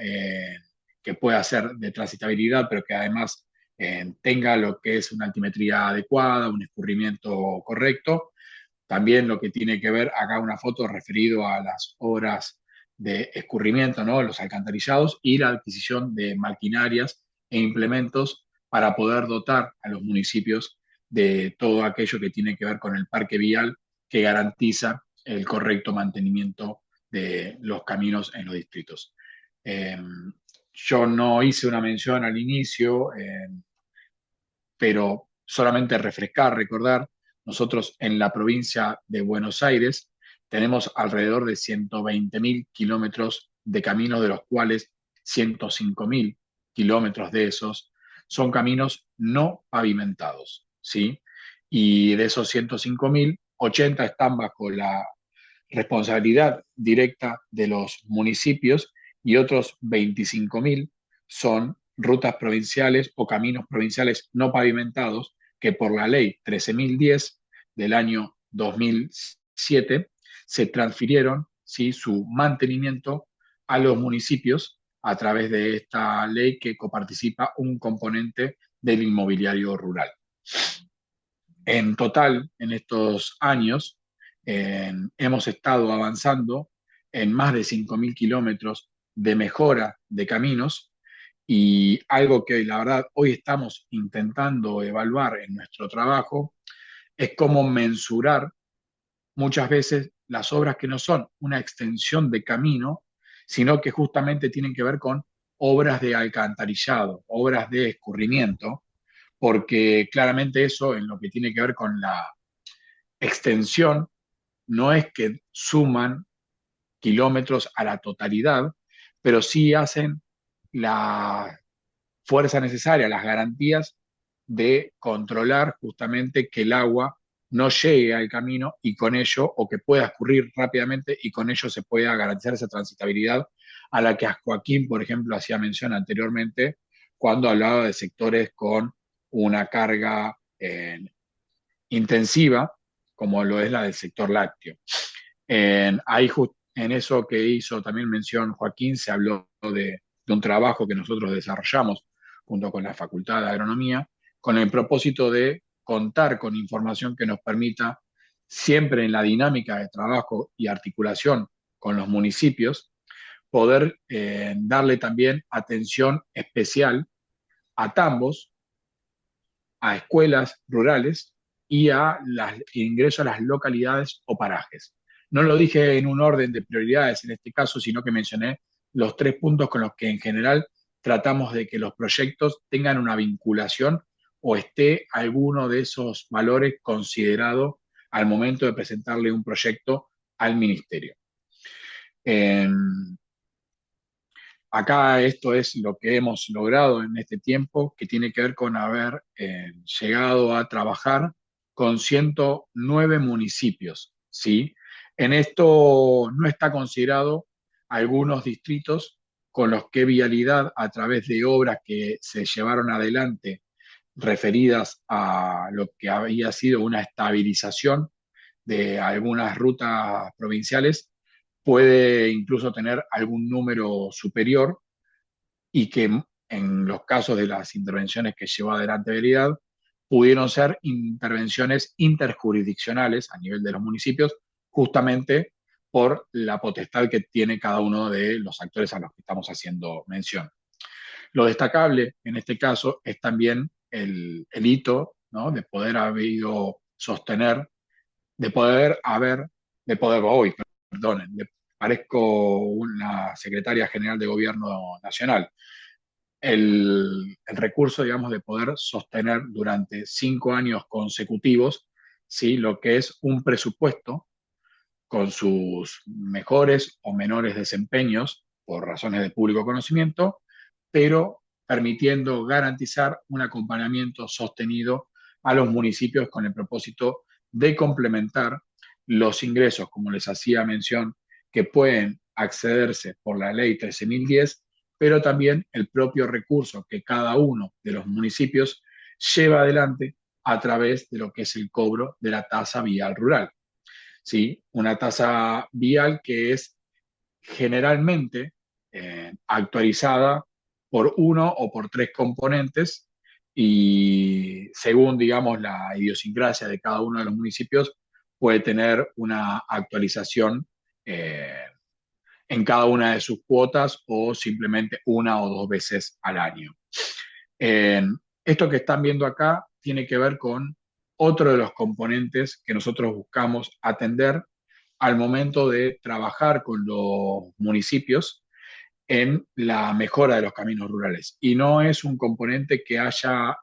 que pueda ser de transitabilidad, pero que además tenga lo que es una altimetría adecuada, un escurrimiento correcto. También lo que tiene que ver, acá una foto referido a las obras de escurrimiento, ¿no? Los alcantarillados y la adquisición de maquinarias e implementos para poder dotar a los municipios de todo aquello que tiene que ver con el parque vial que garantiza el correcto mantenimiento de los caminos en los distritos. Yo no hice una mención al inicio, pero solamente refrescar, recordar, nosotros en la provincia de Buenos Aires tenemos alrededor de 120.000 kilómetros de caminos, de los cuales 105.000 kilómetros de esos son caminos no pavimentados, ¿sí? Y de esos 105.000, 80 están bajo la responsabilidad directa de los municipios y otros 25.000 son rutas provinciales o caminos provinciales no pavimentados que por la ley 13.010 del año 2007 se transfirieron, ¿sí?, su mantenimiento a los municipios a través de esta ley que coparticipa un componente del inmobiliario rural. En total, en estos años, hemos estado avanzando en más de 5.000 kilómetros de mejora de caminos Y algo que la verdad hoy estamos intentando evaluar en nuestro trabajo es cómo mensurar muchas veces las obras que no son una extensión de camino, sino que justamente tienen que ver con obras de alcantarillado, obras de escurrimiento, porque claramente eso en lo que tiene que ver con la extensión no es que suman kilómetros a la totalidad, pero sí hacen la fuerza necesaria, las garantías de controlar justamente que el agua no llegue al camino y con ello, o que pueda escurrir rápidamente y con ello se pueda garantizar esa transitabilidad a la que Joaquín, por ejemplo, hacía mención anteriormente cuando hablaba de sectores con una carga intensiva, como lo es la del sector lácteo. En eso que hizo también mención Joaquín, se habló de un trabajo que nosotros desarrollamos junto con la Facultad de Agronomía, con el propósito de contar con información que nos permita, siempre en la dinámica de trabajo y articulación con los municipios, poder darle también atención especial a tambos, a escuelas rurales y a ingreso a las localidades o parajes. No lo dije en un orden de prioridades en este caso, sino que mencioné los 3 puntos con los que en general tratamos de que los proyectos tengan una vinculación o esté alguno de esos valores considerado al momento de presentarle un proyecto al ministerio. Acá esto es lo que hemos logrado en este tiempo, que tiene que ver con haber llegado a trabajar con 109 municipios, ¿sí? En esto no está considerado algunos distritos con los que Vialidad, a través de obras que se llevaron adelante referidas a lo que había sido una estabilización de algunas rutas provinciales, puede incluso tener algún número superior y que en los casos de las intervenciones que llevó adelante Veridad pudieron ser intervenciones interjurisdiccionales a nivel de los municipios, justamente por la potestad que tiene cada uno de los actores a los que estamos haciendo mención. Lo destacable en este caso es también el hito, ¿no?, de poder haber ido sostener, de poder hoy, perdonen, parezco una secretaria general de Gobierno Nacional, el recurso, digamos, de poder sostener durante 5 años consecutivos, ¿sí?, lo que es un presupuesto con sus mejores o menores desempeños por razones de público conocimiento, pero permitiendo garantizar un acompañamiento sostenido a los municipios con el propósito de complementar los ingresos, como les hacía mención, que pueden accederse por la ley 13.010, pero también el propio recurso que cada uno de los municipios lleva adelante a través de lo que es el cobro de la tasa vial rural. ¿Sí? Una tasa vial que es generalmente actualizada por uno o por 3 componentes y según, digamos, la idiosincrasia de cada uno de los municipios, puede tener una actualización en cada una de sus cuotas o simplemente 1 o 2 veces al año. Esto que están viendo acá tiene que ver con otro de los componentes que nosotros buscamos atender al momento de trabajar con los municipios en la mejora de los caminos rurales. Y no es un componente que haya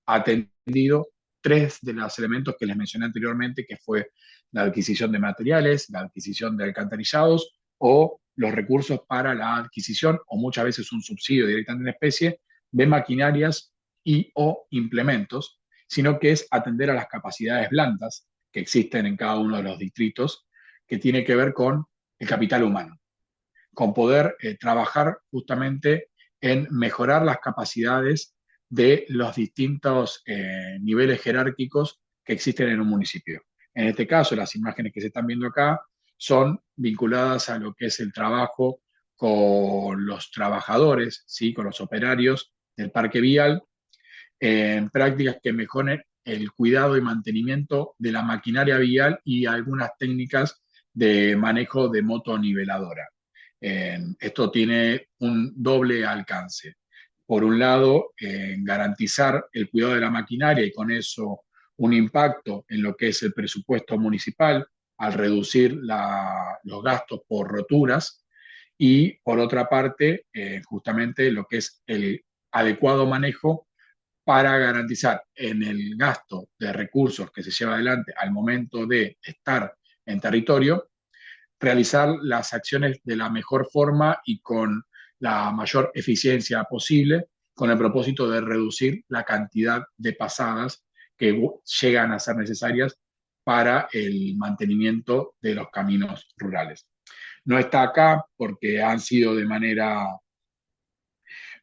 atendido 3 de los elementos que les mencioné anteriormente, que fue la adquisición de materiales, la adquisición de alcantarillados o los recursos para la adquisición, o muchas veces un subsidio directamente en especie, de maquinarias y o implementos, sino que es atender a las capacidades blandas que existen en cada uno de los distritos, que tiene que ver con el capital humano, con poder trabajar justamente en mejorar las capacidades de los distintos niveles jerárquicos que existen en un municipio. En este caso, las imágenes que se están viendo acá son vinculadas a lo que es el trabajo con los trabajadores, ¿sí?, con los operarios del parque vial, en prácticas que mejoren el cuidado y mantenimiento de la maquinaria vial y algunas técnicas de manejo de motoniveladora. Esto tiene un doble alcance. por un lado, garantizar el cuidado de la maquinaria y con eso un impacto en lo que es el presupuesto municipal al reducir los gastos por roturas y por otra parte, justamente lo que es el adecuado manejo para garantizar en el gasto de recursos que se lleva adelante al momento de estar en territorio, realizar las acciones de la mejor forma y con la mayor eficiencia posible, con el propósito de reducir la cantidad de pasadas que llegan a ser necesarias para el mantenimiento de los caminos rurales. No está acá porque han sido de manera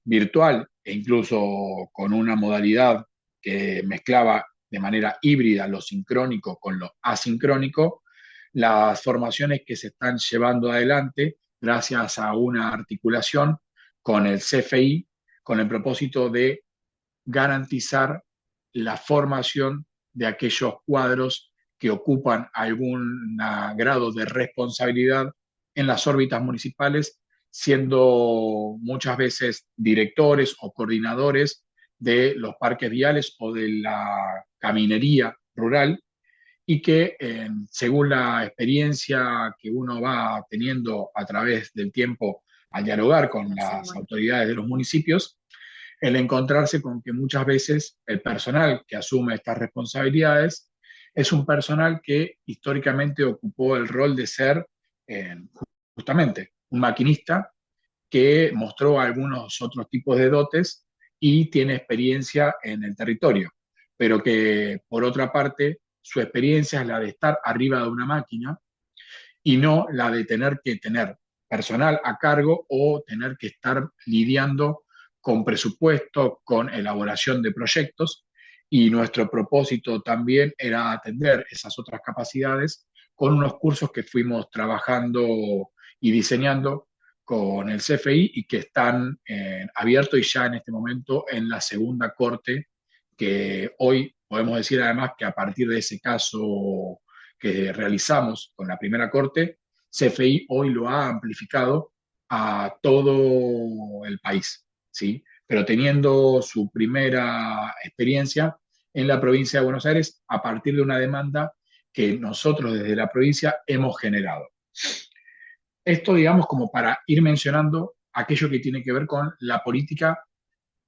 virtual e incluso con una modalidad que mezclaba de manera híbrida lo sincrónico con lo asincrónico, las formaciones que se están llevando adelante gracias a una articulación con el CFI, con el propósito de garantizar la formación de aquellos cuadros que ocupan algún grado de responsabilidad en las órbitas municipales, siendo muchas veces directores o coordinadores de los parques viales o de la caminería rural y que según la experiencia que uno va teniendo a través del tiempo al dialogar con las autoridades de los municipios, el encontrarse con que muchas veces el personal que asume estas responsabilidades es un personal que históricamente ocupó el rol de ser justamente un maquinista que mostró algunos otros tipos de dotes y tiene experiencia en el territorio, pero que por otra parte su experiencia es la de estar arriba de una máquina y no la de tener que tener personal a cargo o tener que estar lidiando con presupuesto, con elaboración de proyectos. Y nuestro propósito también era atender esas otras capacidades con unos cursos que fuimos trabajando y diseñando con el CFI y que están abiertos y ya en este momento en la segunda corte, que hoy podemos decir además que a partir de ese caso que realizamos con la primera corte, CFI hoy lo ha amplificado a todo el país, ¿sí? Pero teniendo su primera experiencia en la provincia de Buenos Aires a partir de una demanda que nosotros desde la provincia hemos generado. Esto, digamos, como para ir mencionando aquello que tiene que ver con la política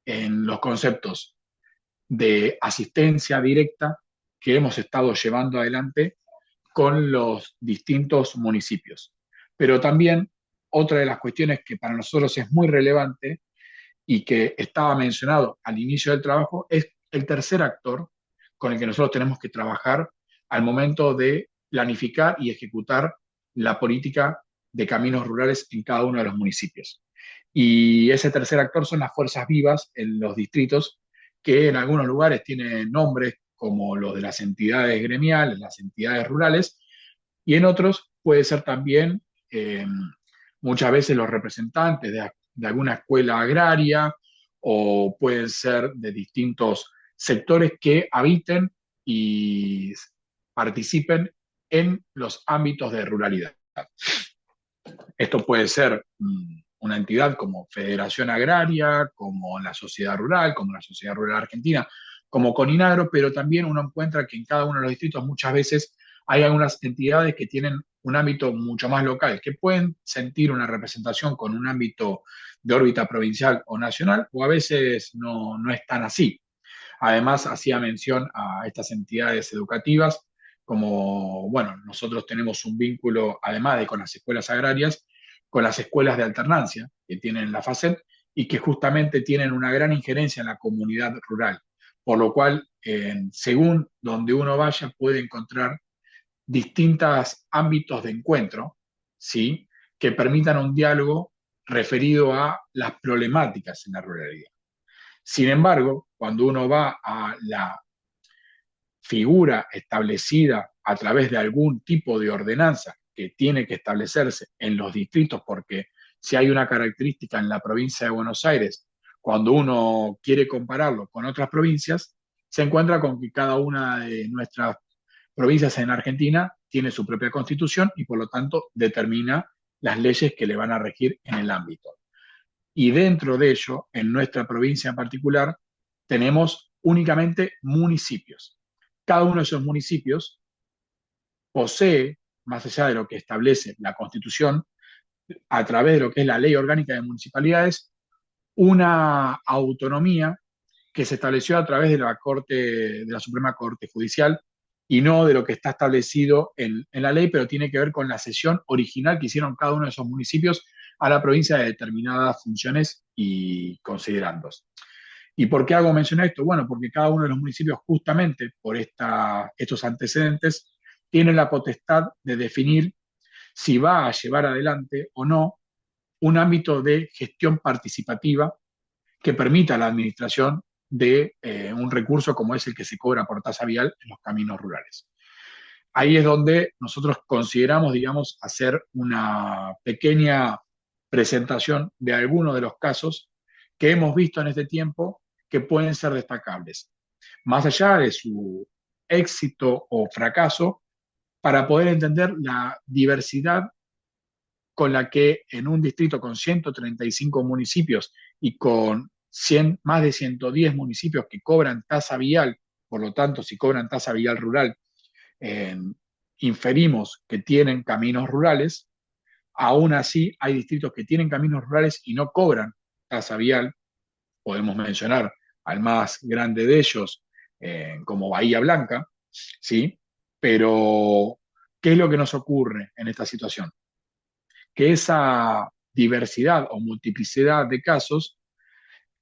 en los conceptos de asistencia directa que hemos estado llevando adelante con los distintos municipios. Pero también otra de las cuestiones que para nosotros es muy relevante y que estaba mencionado al inicio del trabajo es el tercer actor con el que nosotros tenemos que trabajar al momento de planificar y ejecutar la política de caminos rurales en cada uno de los municipios. Y ese tercer actor son las fuerzas vivas en los distritos, que en algunos lugares tienen nombres como los de las entidades gremiales, las entidades rurales, y en otros puede ser también muchas veces los representantes de alguna escuela agraria o pueden ser de distintos sectores que habiten y participen en los ámbitos de ruralidad. Esto puede ser una entidad como Federación Agraria, como la Sociedad Rural, como la Sociedad Rural Argentina, como Coninagro, pero también uno encuentra que en cada uno de los distritos muchas veces hay algunas entidades que tienen un ámbito mucho más local, que pueden sentir una representación con un ámbito de órbita provincial o nacional, o a veces no es tan así. Además, hacía mención a estas entidades educativas, como, bueno, nosotros tenemos un vínculo, además de con las escuelas agrarias, con las escuelas de alternancia que tienen la FACET y que justamente tienen una gran injerencia en la comunidad rural, por lo cual, según donde uno vaya, puede encontrar distintos ámbitos de encuentro, ¿sí? Que permitan un diálogo referido a las problemáticas en la ruralidad. Sin embargo, cuando uno va a la figura establecida a través de algún tipo de ordenanza que tiene que establecerse en los distritos, porque si hay una característica en la provincia de Buenos Aires, cuando uno quiere compararlo con otras provincias, se encuentra con que cada una de nuestras provincias en Argentina tiene su propia constitución y por lo tanto determina las leyes que le van a regir en el ámbito. y dentro de ello, en nuestra provincia en particular, tenemos únicamente municipios. Cada uno de esos municipios posee, más allá de lo que establece la Constitución, a través de lo que es la Ley Orgánica de Municipalidades, una autonomía que se estableció a través de la Suprema Corte Judicial y no de lo que está establecido en la ley, pero tiene que ver con la cesión original que hicieron cada uno de esos municipios a la provincia de determinadas funciones y considerandos. ¿Y por qué hago mención a esto? Bueno, porque cada uno de los municipios, justamente por estos antecedentes, tiene la potestad de definir si va a llevar adelante o no un ámbito de gestión participativa que permita la administración de un recurso como es el que se cobra por tasa vial en los caminos rurales. Ahí es donde nosotros consideramos, digamos, hacer una pequeña presentación de algunos de los casos que hemos visto en este tiempo que pueden ser destacables, más allá de su éxito o fracaso, para poder entender la diversidad con la que en un distrito con 135 municipios y con más de 110 municipios que cobran tasa vial, por lo tanto, si cobran tasa vial rural, eh, inferimos que tienen caminos rurales. Aún así, hay distritos que tienen caminos rurales y no cobran tasa vial. Podemos mencionar al más grande de ellos, como Bahía Blanca, ¿sí? Pero, ¿qué es lo que nos ocurre en esta situación? Que esa diversidad o multiplicidad de casos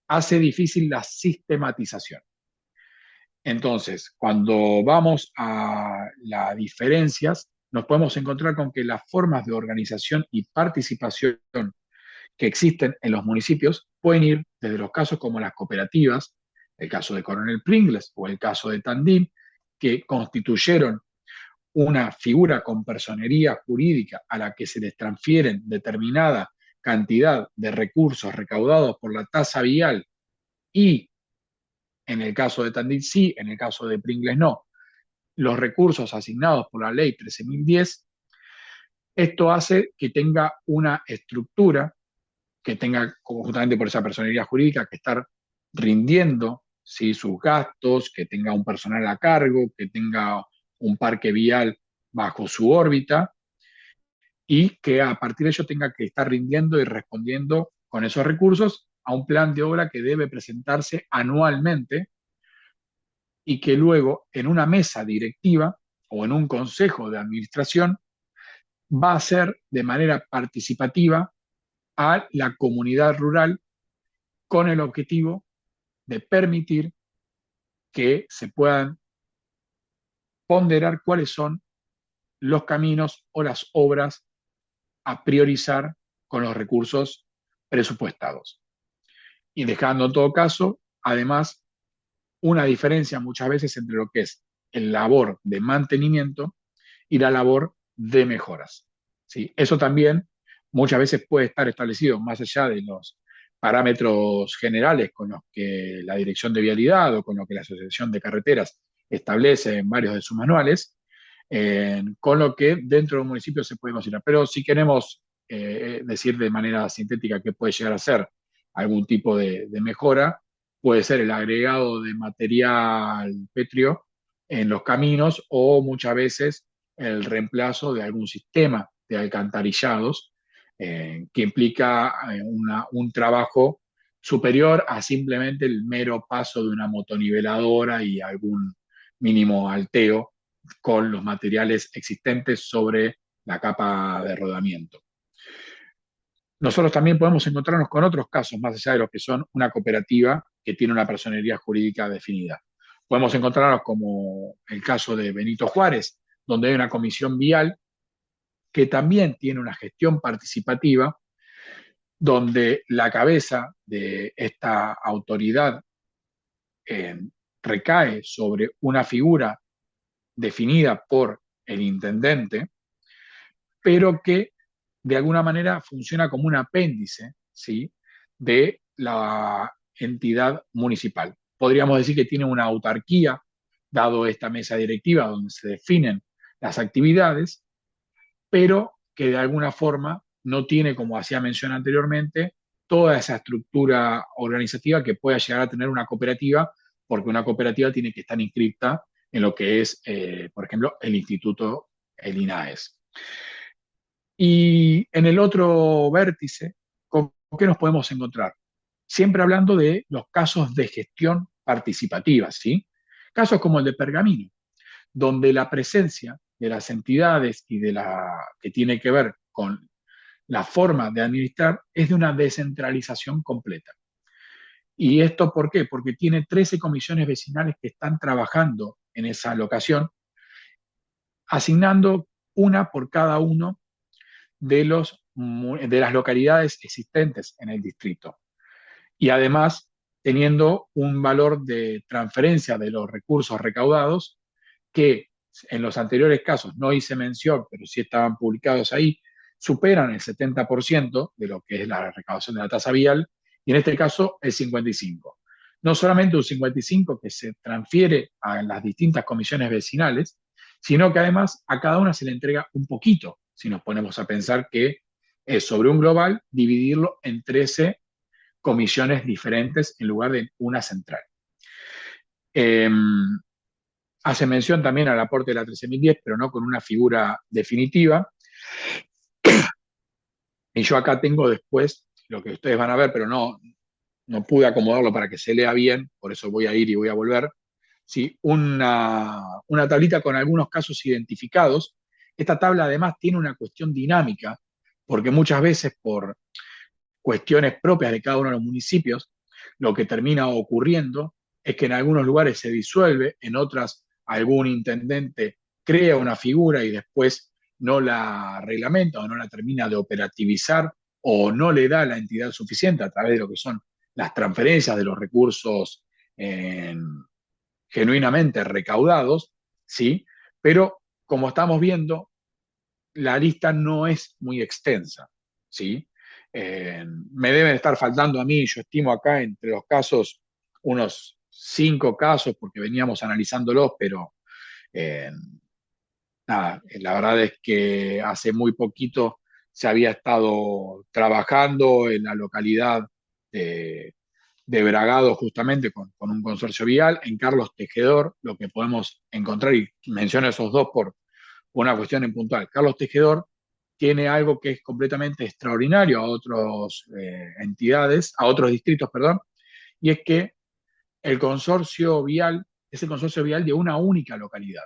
hace difícil la sistematización. Entonces, cuando vamos a las diferencias, nos podemos encontrar con que las formas de organización y participación que existen en los municipios pueden ir desde los casos como las cooperativas, el caso de Coronel Pringles o el caso de Tandil, que constituyeron una figura con personería jurídica a la que se les transfieren determinada cantidad de recursos recaudados por la tasa vial y, en el caso de Tandil sí, en el caso de Pringles no, los recursos asignados por la ley 13.010, esto hace que tenga una estructura, que tenga, justamente por esa personería jurídica, que estar rindiendo, ¿sí?, sus gastos, que tenga un personal a cargo, que tenga un parque vial bajo su órbita y que a partir de ello tenga que estar rindiendo y respondiendo con esos recursos a un plan de obra que debe presentarse anualmente y que luego en una mesa directiva o en un consejo de administración va a ser de manera participativa a la comunidad rural con el objetivo de permitir que se puedan ponderar cuáles son los caminos o las obras a priorizar con los recursos presupuestados. Y dejando en todo caso, además, una diferencia muchas veces entre lo que es el labor de mantenimiento y la labor de mejoras, ¿sí? Eso también muchas veces puede estar establecido más allá de los parámetros generales con los que la Dirección de Vialidad o con lo que la Asociación de Carreteras establece en varios de sus manuales, con lo que dentro de un municipio se puede considerar. Pero si queremos decir de manera sintética que puede llegar a ser algún tipo de mejora, puede ser el agregado de material pétreo en los caminos o muchas veces el reemplazo de algún sistema de alcantarillados que implica un trabajo superior a simplemente el mero paso de una motoniveladora y algún mínimo alteo con los materiales existentes sobre la capa de rodamiento. Nosotros también podemos encontrarnos con otros casos, más allá de los que son una cooperativa que tiene una personería jurídica definida. Podemos encontrarnos como el caso de Benito Juárez, donde hay una comisión vial que también tiene una gestión participativa, donde la cabeza de esta autoridad recae sobre una figura definida por el intendente, pero que de alguna manera funciona como un apéndice, ¿sí?, de la entidad municipal. Podríamos decir que tiene una autarquía, dado esta mesa directiva donde se definen las actividades, pero que de alguna forma no tiene, como hacía mención anteriormente, toda esa estructura organizativa que pueda llegar a tener una cooperativa, porque una cooperativa tiene que estar inscrita en lo que es, por ejemplo, el instituto, el INAES. Y en el otro vértice, ¿con qué nos podemos encontrar? Siempre hablando de los casos de gestión participativa, ¿sí? Casos como el de Pergamino, donde la presencia de las entidades y de la que tiene que ver con la forma de administrar es de una descentralización completa. ¿Y esto por qué? Porque tiene 13 comisiones vecinales que están trabajando en esa locación, asignando una por cada uno de las localidades existentes en el distrito. Y además teniendo un valor de transferencia de los recursos recaudados que en los anteriores casos no hice mención, pero sí estaban publicados ahí, superan el 70% de lo que es la recaudación de la tasa vial, y en este caso el 55%. No solamente un 55% que se transfiere a las distintas comisiones vecinales, sino que además a cada una se le entrega un poquito, si nos ponemos a pensar que es sobre un global dividirlo en 13 comisiones diferentes en lugar de una central. Eh, Hace mención también al aporte de la 13.010, pero no con una figura definitiva. Y yo acá tengo después lo que ustedes van a ver, pero no pude acomodarlo para que se lea bien, por eso voy a ir y voy a volver. ¿Sí? Una tablita con algunos casos identificados. Esta tabla además tiene una cuestión dinámica, porque muchas veces por cuestiones propias de cada uno de los municipios, lo que termina ocurriendo es que en algunos lugares se disuelve, en otras algún intendente crea una figura y después no la reglamenta o no la termina de operativizar o no le da la entidad suficiente a través de lo que son las transferencias de los recursos genuinamente recaudados, ¿sí? Pero como estamos viendo, la lista no es muy extensa, ¿sí? Me deben estar faltando a mí, yo estimo acá entre los casos unos 5 casos, porque veníamos analizándolos, pero eh, nada, la verdad es que hace muy poquito se había estado trabajando en la localidad de, de Bragado justamente con un consorcio vial, en Carlos Tejedor, lo que podemos encontrar, y menciono esos dos por una cuestión en puntual. Carlos Tejedor tiene algo que es completamente extraordinario a otras entidades, a otros distritos, perdón, y es que el consorcio vial es el consorcio vial de una única localidad.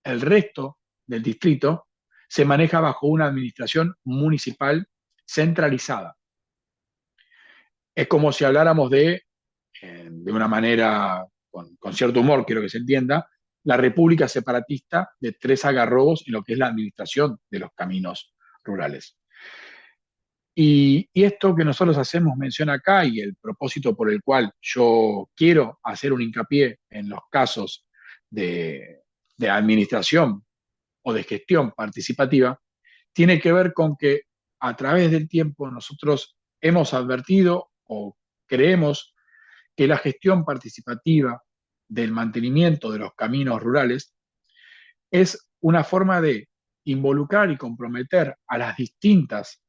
El resto del distrito se maneja bajo una administración municipal centralizada. Es como si habláramos de una manera, con cierto humor, quiero que se entienda, la república separatista de tres algarrobos en lo que es la administración de los caminos rurales. Y esto que nosotros hacemos mención acá y el propósito por el cual yo quiero hacer un hincapié en los casos de administración o de gestión participativa, tiene que ver con que a través del tiempo nosotros hemos advertido o creemos que la gestión participativa del mantenimiento de los caminos rurales es una forma de involucrar y comprometer a las distintas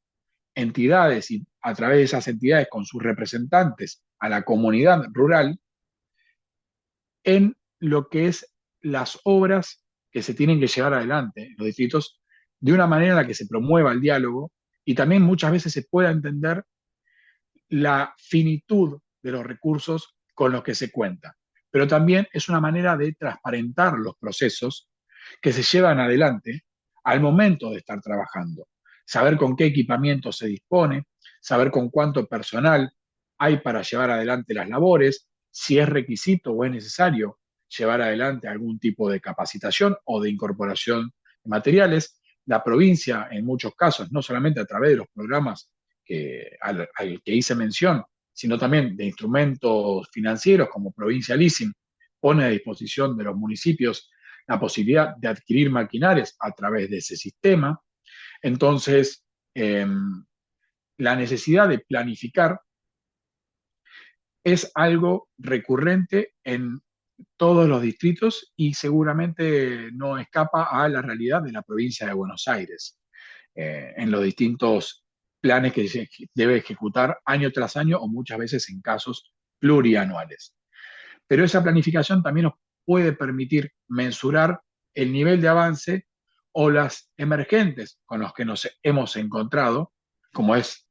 entidades y a través de esas entidades con sus representantes a la comunidad rural en lo que es las obras que se tienen que llevar adelante en los distritos de una manera en la que se promueva el diálogo y también muchas veces se pueda entender la finitud de los recursos con los que se cuenta. Pero también es una manera de transparentar los procesos que se llevan adelante al momento de estar trabajando. Saber con qué equipamiento se dispone, saber con cuánto personal hay para llevar adelante las labores, si es requisito o es necesario llevar adelante algún tipo de capacitación o de incorporación de materiales. La provincia, en muchos casos, no solamente a través de los programas al que hice mención, sino también de instrumentos financieros como Provincia Leasing, pone a disposición de los municipios la posibilidad de adquirir maquinarias a través de ese sistema. Entonces, la necesidad de planificar es algo recurrente en todos los distritos y seguramente no escapa a la realidad de la provincia de Buenos Aires, en los distintos planes que se debe ejecutar año tras año o muchas veces en casos plurianuales. Pero esa planificación también nos puede permitir mensurar el nivel de avance o las emergentes con los que nos hemos encontrado, como es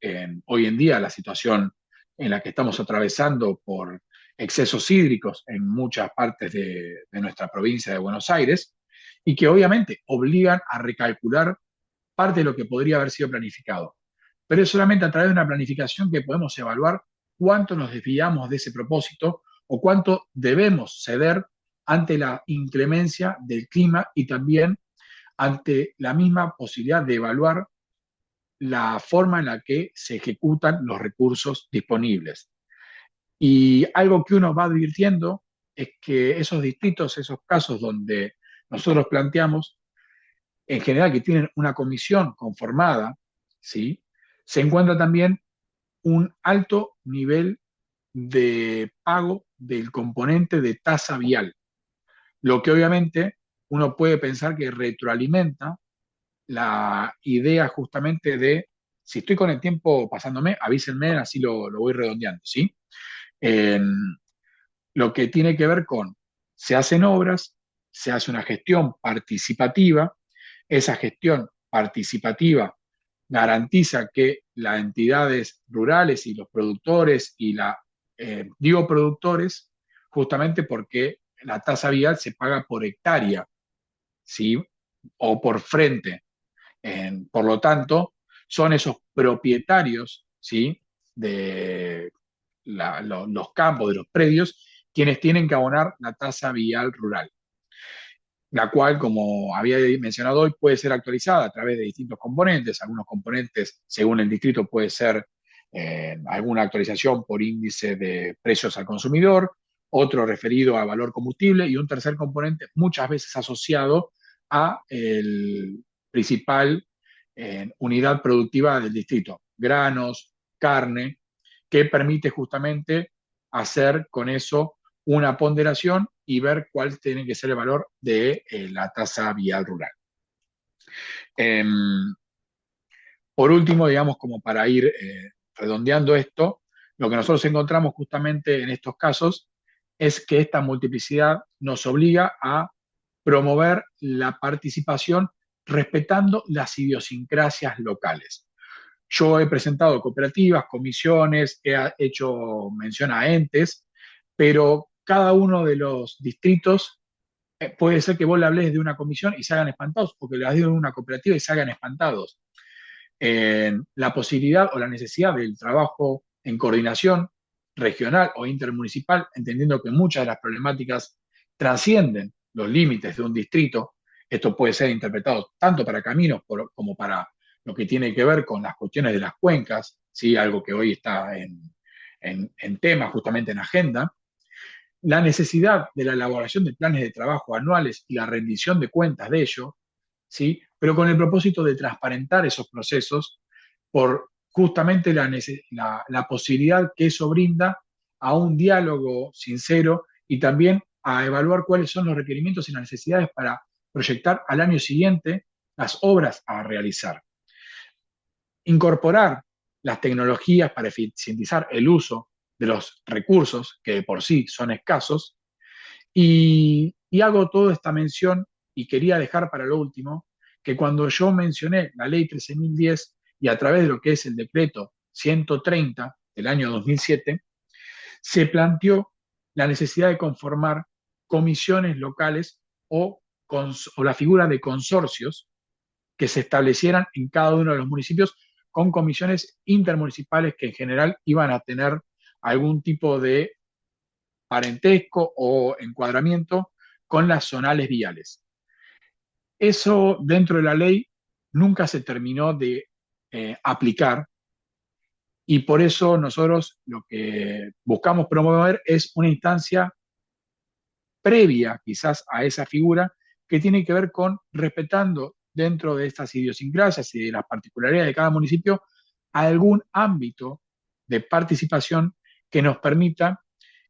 hoy en día la situación en la que estamos atravesando por excesos hídricos en muchas partes de nuestra provincia de Buenos Aires, y que obviamente obligan a recalcular parte de lo que podría haber sido planificado. Pero es solamente a través de una planificación que podemos evaluar cuánto nos desviamos de ese propósito o cuánto debemos ceder ante la inclemencia del clima y también ante la misma posibilidad de evaluar la forma en la que se ejecutan los recursos disponibles. Y algo que uno va advirtiendo es que esos distritos, esos casos donde nosotros planteamos, en general que tienen una comisión conformada, ¿sí? Se encuentra también un alto nivel de pago del componente de tasa vial, lo que obviamente uno puede pensar que retroalimenta la idea justamente de, si estoy con el tiempo pasándome, avísenme, así lo voy redondeando, ¿sí? En lo que tiene que ver con, se hacen obras, se hace una gestión participativa, esa gestión participativa garantiza que las entidades rurales y los productores digo productores justamente porque la tasa vial se paga por hectárea, ¿sí? O por frente. Por lo tanto, son esos propietarios, ¿sí? De los campos, de los predios, quienes tienen que abonar la tasa vial rural, la cual, como había mencionado hoy, puede ser actualizada a través de distintos componentes. Algunos componentes, según el distrito, puede ser alguna actualización por índice de precios al consumidor, otro referido a valor combustible y un tercer componente muchas veces asociado a el principal unidad productiva del distrito, granos, carne, que permite justamente hacer con eso una ponderación y ver cuál tiene que ser el valor de la tasa vial rural. Eh, por último, digamos, como para ir redondeando esto, lo que nosotros encontramos justamente en estos casos es que esta multiplicidad nos obliga a promover la participación respetando las idiosincrasias locales. Yo he presentado cooperativas, comisiones, he hecho mención a entes, pero cada uno de los distritos puede ser que vos le hables de una comisión y se hagan espantados, o que le hables de una cooperativa y se hagan espantados. La posibilidad o la necesidad del trabajo en coordinación regional o intermunicipal, entendiendo que muchas de las problemáticas trascienden los límites de un distrito. Esto puede ser interpretado tanto para caminos como para lo que tiene que ver con las cuestiones de las cuencas, ¿sí? Algo que hoy está en tema, justamente en agenda. La necesidad de la elaboración de planes de trabajo anuales y la rendición de cuentas de ello, ¿sí? Pero con el propósito de transparentar esos procesos por justamente la posibilidad que eso brinda a un diálogo sincero y también a evaluar cuáles son los requerimientos y las necesidades para proyectar al año siguiente las obras a realizar. Incorporar las tecnologías para eficientizar el uso de los recursos, que de por sí son escasos, y hago toda esta mención y quería dejar para lo último que cuando yo mencioné la ley 13.010 y a través de lo que es el decreto 130 del año 2007, se planteó la necesidad de conformar comisiones locales o la figura de consorcios que se establecieran en cada uno de los municipios con comisiones intermunicipales que en general iban a tener algún tipo de parentesco o encuadramiento con las zonales viales. Eso dentro de la ley nunca se terminó de aplicar y por eso nosotros lo que buscamos promover es una instancia previa quizás a esa figura que tiene que ver con respetando dentro de estas idiosincrasias y de las particularidades de cada municipio algún ámbito de participación que nos permita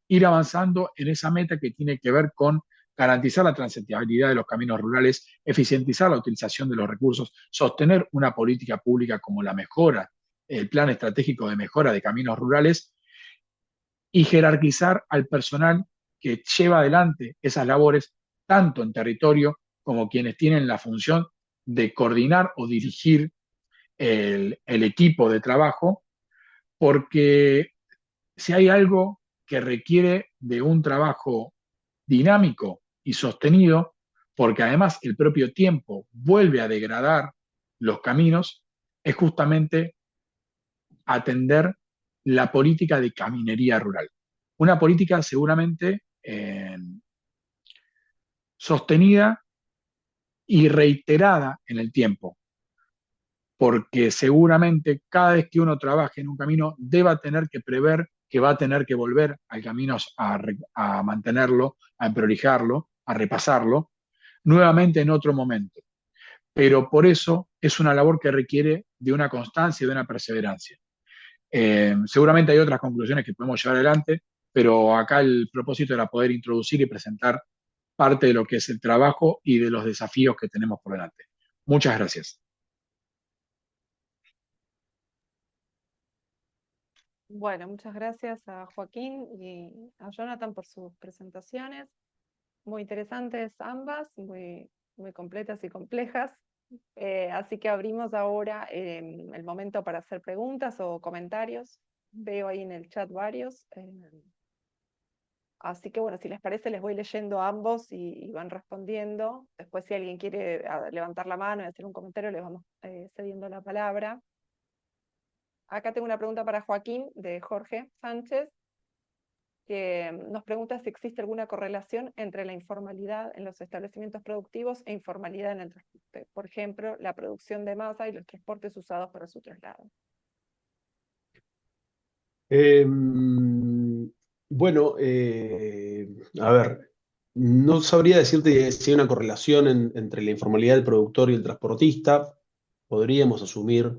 ir avanzando en esa meta que tiene que ver con garantizar la transitabilidad de los caminos rurales, eficientizar la utilización de los recursos, sostener una política pública como la mejora el plan estratégico de mejora de caminos rurales y jerarquizar al personal que lleva adelante esas labores, tanto en territorio como quienes tienen la función de coordinar o dirigir el equipo de trabajo, porque si hay algo que requiere de un trabajo dinámico y sostenido, porque además el propio tiempo vuelve a degradar los caminos, es justamente atender la política de caminería rural. Una política seguramente sostenida y reiterada en el tiempo, porque seguramente cada vez que uno trabaje en un camino deba tener que prever que va a tener que volver al camino a mantenerlo, a priorijarlo, a repasarlo, nuevamente en otro momento. Pero por eso es una labor que requiere de una constancia y de una perseverancia. Seguramente hay otras conclusiones que podemos llevar adelante, pero acá el propósito era poder introducir y presentar parte de lo que es el trabajo y de los desafíos que tenemos por delante. Muchas gracias. Bueno, muchas gracias a Joaquín y a Jonathan por sus presentaciones. Muy interesantes ambas, muy completas y complejas. Así que abrimos ahora el momento para hacer preguntas o comentarios. Veo ahí en el chat varios. Así que bueno, si les parece, les voy leyendo a ambos y van respondiendo. Después, si alguien quiere levantar la mano y hacer un comentario, les vamos cediendo la palabra. Acá tengo una pregunta para Joaquín de Jorge Sánchez, que nos pregunta si existe alguna correlación entre la informalidad en los establecimientos productivos e informalidad en el transporte. Por ejemplo, la producción de masa y los transportes usados para su traslado. Bueno, a ver, no sabría decirte si hay una correlación entre la informalidad del productor y el transportista. Podríamos asumir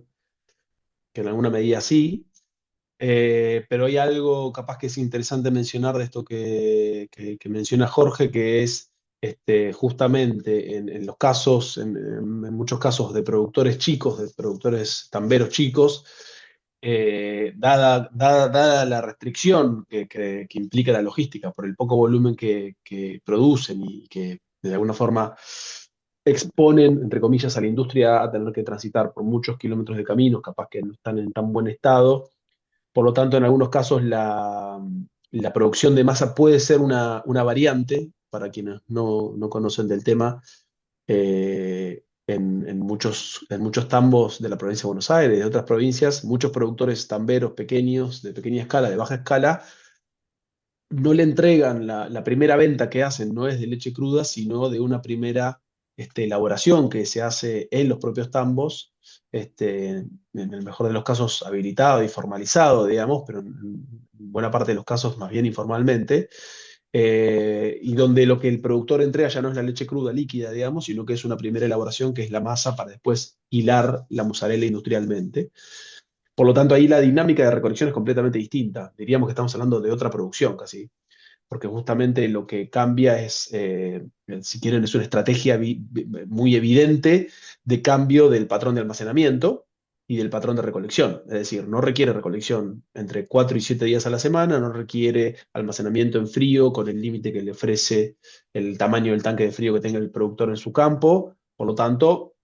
que en alguna medida sí, pero hay algo capaz que es interesante mencionar de esto que menciona Jorge, que es justamente en los casos, en muchos casos de productores chicos, de productores tamberos chicos, dada la restricción que implica la logística por el poco volumen que producen y que de alguna forma exponen, entre comillas, a la industria a tener que transitar por muchos kilómetros de caminos, capaz que no están en tan buen estado. Por lo tanto, en algunos casos la producción de masa puede ser una variante, para quienes no conocen del tema, en muchos tambos de la provincia de Buenos Aires, de otras provincias, muchos productores tamberos pequeños, de pequeña escala, de baja escala, no le entregan la primera venta que hacen, no es de leche cruda, sino de una primera elaboración que se hace en los propios tambos, en el mejor de los casos habilitado y formalizado, digamos, pero en buena parte de los casos más bien informalmente, y donde lo que el productor entrega ya no es la leche cruda líquida, digamos, sino que es una primera elaboración que es la masa para después hilar la mozzarella industrialmente. Por lo tanto, ahí la dinámica de recolección es completamente distinta. Diríamos que estamos hablando de otra producción casi, porque justamente lo que cambia es, si quieren, es una estrategia muy evidente de cambio del patrón de almacenamiento y del patrón de recolección. Es decir, no requiere recolección entre 4 y 7 días a la semana, no requiere almacenamiento en frío con el límite que le ofrece el tamaño del tanque de frío que tenga el productor en su campo. Por lo tanto,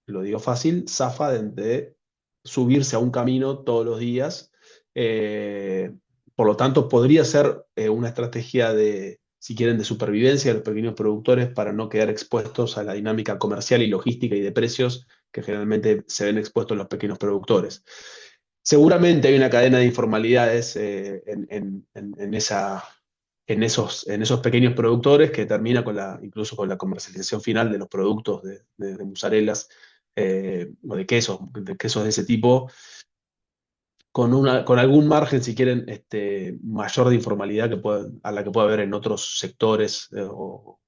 lo digo fácil, zafa de subirse a un camino todos los días. Por lo tanto, podría ser una estrategia de, si quieren, de supervivencia de los pequeños productores para no quedar expuestos a la dinámica comercial y logística y de precios que generalmente se ven expuestos los pequeños productores. Seguramente hay una cadena de informalidades en esos pequeños productores que termina incluso con la comercialización final de los productos de mozzarellas o de quesos de ese tipo con algún margen, si quieren, mayor de informalidad a la que puede haber en otros sectores o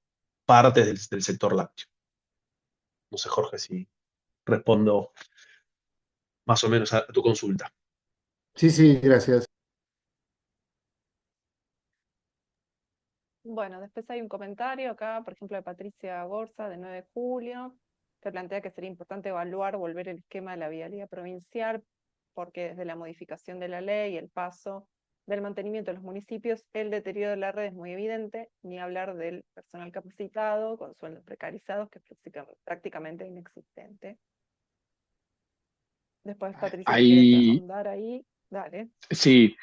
partes del sector lácteo. No sé, Jorge, si respondo más o menos a tu consulta. Sí, sí, gracias. Bueno, después hay un comentario acá, por ejemplo, de Patricia Gorza, de 9 de julio, que plantea que sería importante evaluar, volver el esquema de la vialidad provincial porque desde la modificación de la ley, el paso del mantenimiento de los municipios, el deterioro de la red es muy evidente, ni hablar del personal capacitado, con sueldos precarizados, que es prácticamente inexistente. Después, Patricia, si quieres Ahí, ahondar ahí, dale. sí,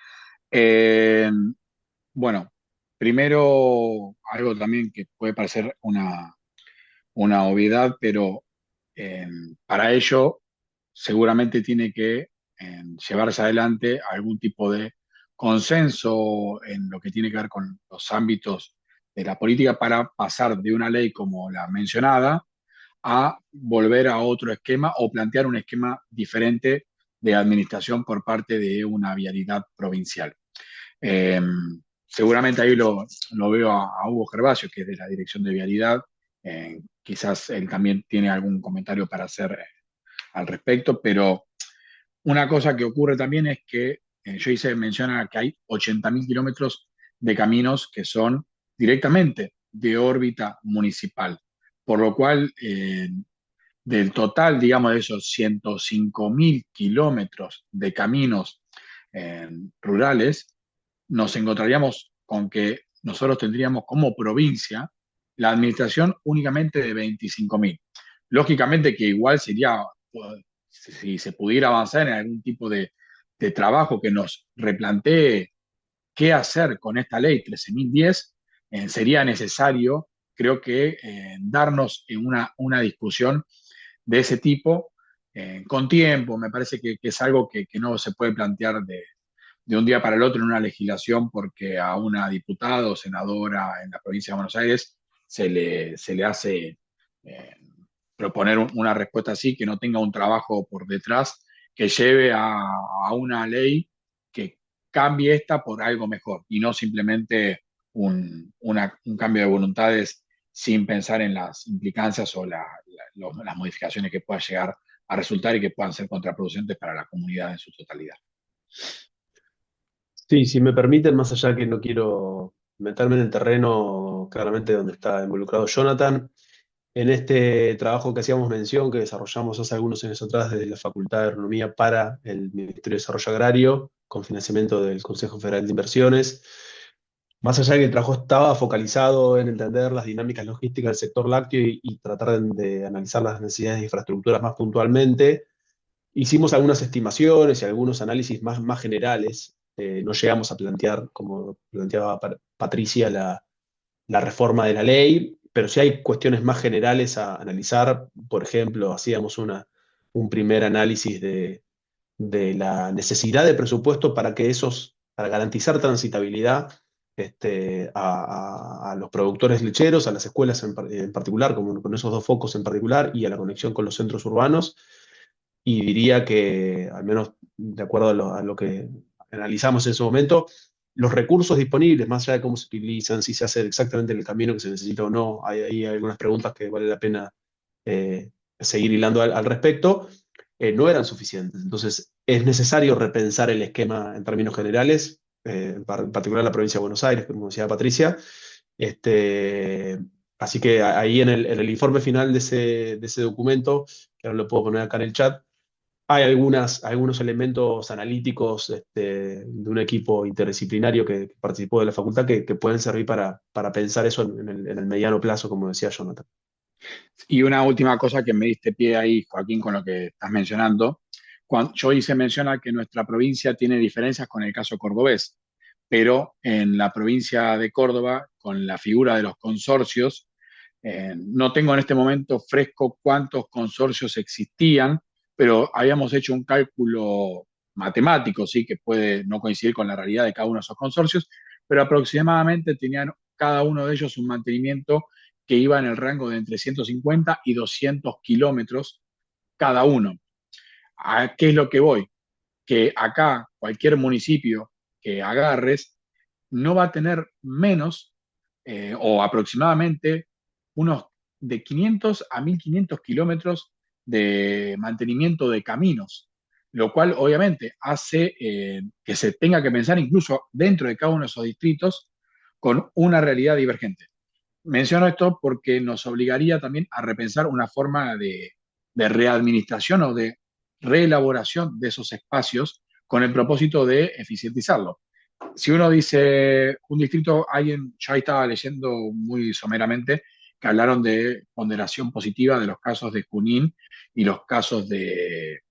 eh, bueno, primero algo también que puede parecer una obviedad, pero eh, para ello seguramente tiene que llevarse adelante algún tipo de consenso en lo que tiene que ver con los ámbitos de la política para pasar de una ley como la mencionada a volver a otro esquema o plantear un esquema diferente de administración por parte de una vialidad provincial. Eh, Seguramente ahí lo veo a Hugo Gervasio, que es de la Dirección de Vialidad. Quizás él también tiene algún comentario para hacer al respecto, pero una cosa que ocurre también es que yo hice menciona que hay 80.000 kilómetros de caminos que son directamente de órbita municipal, por lo cual del total, digamos, de esos 105.000 kilómetros de caminos rurales, nos encontraríamos con que nosotros tendríamos como provincia la administración únicamente de 25.000. Lógicamente que igual sería, si se pudiera avanzar en algún tipo de trabajo que nos replantee qué hacer con esta ley 13.010, sería necesario, creo que, darnos en una discusión de ese tipo con tiempo. Me parece que es algo que no se puede plantear de un día para el otro en una legislación porque a una diputada o senadora en la provincia de Buenos Aires se le hace eh, proponer una respuesta así, que no tenga un trabajo por detrás que lleve a una ley que cambie esta por algo mejor y no simplemente un cambio de voluntades sin pensar en las implicancias o las modificaciones que pueda llegar a resultar y que puedan ser contraproducentes para la comunidad en su totalidad. Sí, si me permiten, más allá que no quiero meterme en el terreno claramente donde está involucrado Jonathan, en este trabajo que hacíamos mención, que desarrollamos hace algunos años atrás desde la Facultad de Agronomía para el Ministerio de Desarrollo Agrario, con financiamiento del Consejo Federal de Inversiones, más allá de que el trabajo estaba focalizado en entender las dinámicas logísticas del sector lácteo y tratar de analizar las necesidades de infraestructuras más puntualmente, hicimos algunas estimaciones y algunos análisis más generales. No llegamos a plantear, como planteaba Patricia, la reforma de la ley, pero sí hay cuestiones más generales a analizar. Por ejemplo, hacíamos un primer análisis de la necesidad de presupuesto para garantizar transitabilidad a los productores lecheros, a las escuelas en particular, con esos dos focos en particular, y a la conexión con los centros urbanos. Y diría que, al menos de acuerdo a lo que analizamos en su momento, los recursos disponibles, más allá de cómo se utilizan, si se hace exactamente el camino que se necesita o no, hay algunas preguntas que vale la pena seguir hilando al respecto, no eran suficientes. Entonces, es necesario repensar el esquema en términos generales, en particular la provincia de Buenos Aires, como decía Patricia. Este, Así que ahí en el informe final de ese documento, que ahora lo puedo poner acá en el chat, hay algunos elementos analíticos de un equipo interdisciplinario que participó de la facultad que pueden servir para pensar eso en el mediano plazo, como decía Jonathan. Y una última cosa que me diste pie ahí, Joaquín, con lo que estás mencionando. Cuando yo hice mención a que nuestra provincia tiene diferencias con el caso cordobés, pero en la provincia de Córdoba, con la figura de los consorcios, no tengo en este momento fresco cuántos consorcios existían, pero habíamos hecho un cálculo matemático, sí, que puede no coincidir con la realidad de cada uno de esos consorcios, pero aproximadamente tenían cada uno de ellos un mantenimiento que iba en el rango de entre 150 y 200 kilómetros cada uno. ¿A qué es lo que voy? Que acá cualquier municipio que agarres no va a tener menos o aproximadamente unos de 500 a 1.500 kilómetros de mantenimiento de caminos, lo cual obviamente hace que se tenga que pensar incluso dentro de cada uno de esos distritos con una realidad divergente. Menciono esto porque nos obligaría también a repensar una forma de readministración o de reelaboración de esos espacios con el propósito de eficientizarlo. Si uno dice un distrito, yo ahí estaba leyendo muy someramente que hablaron de ponderación positiva de los casos de Junín y los casos de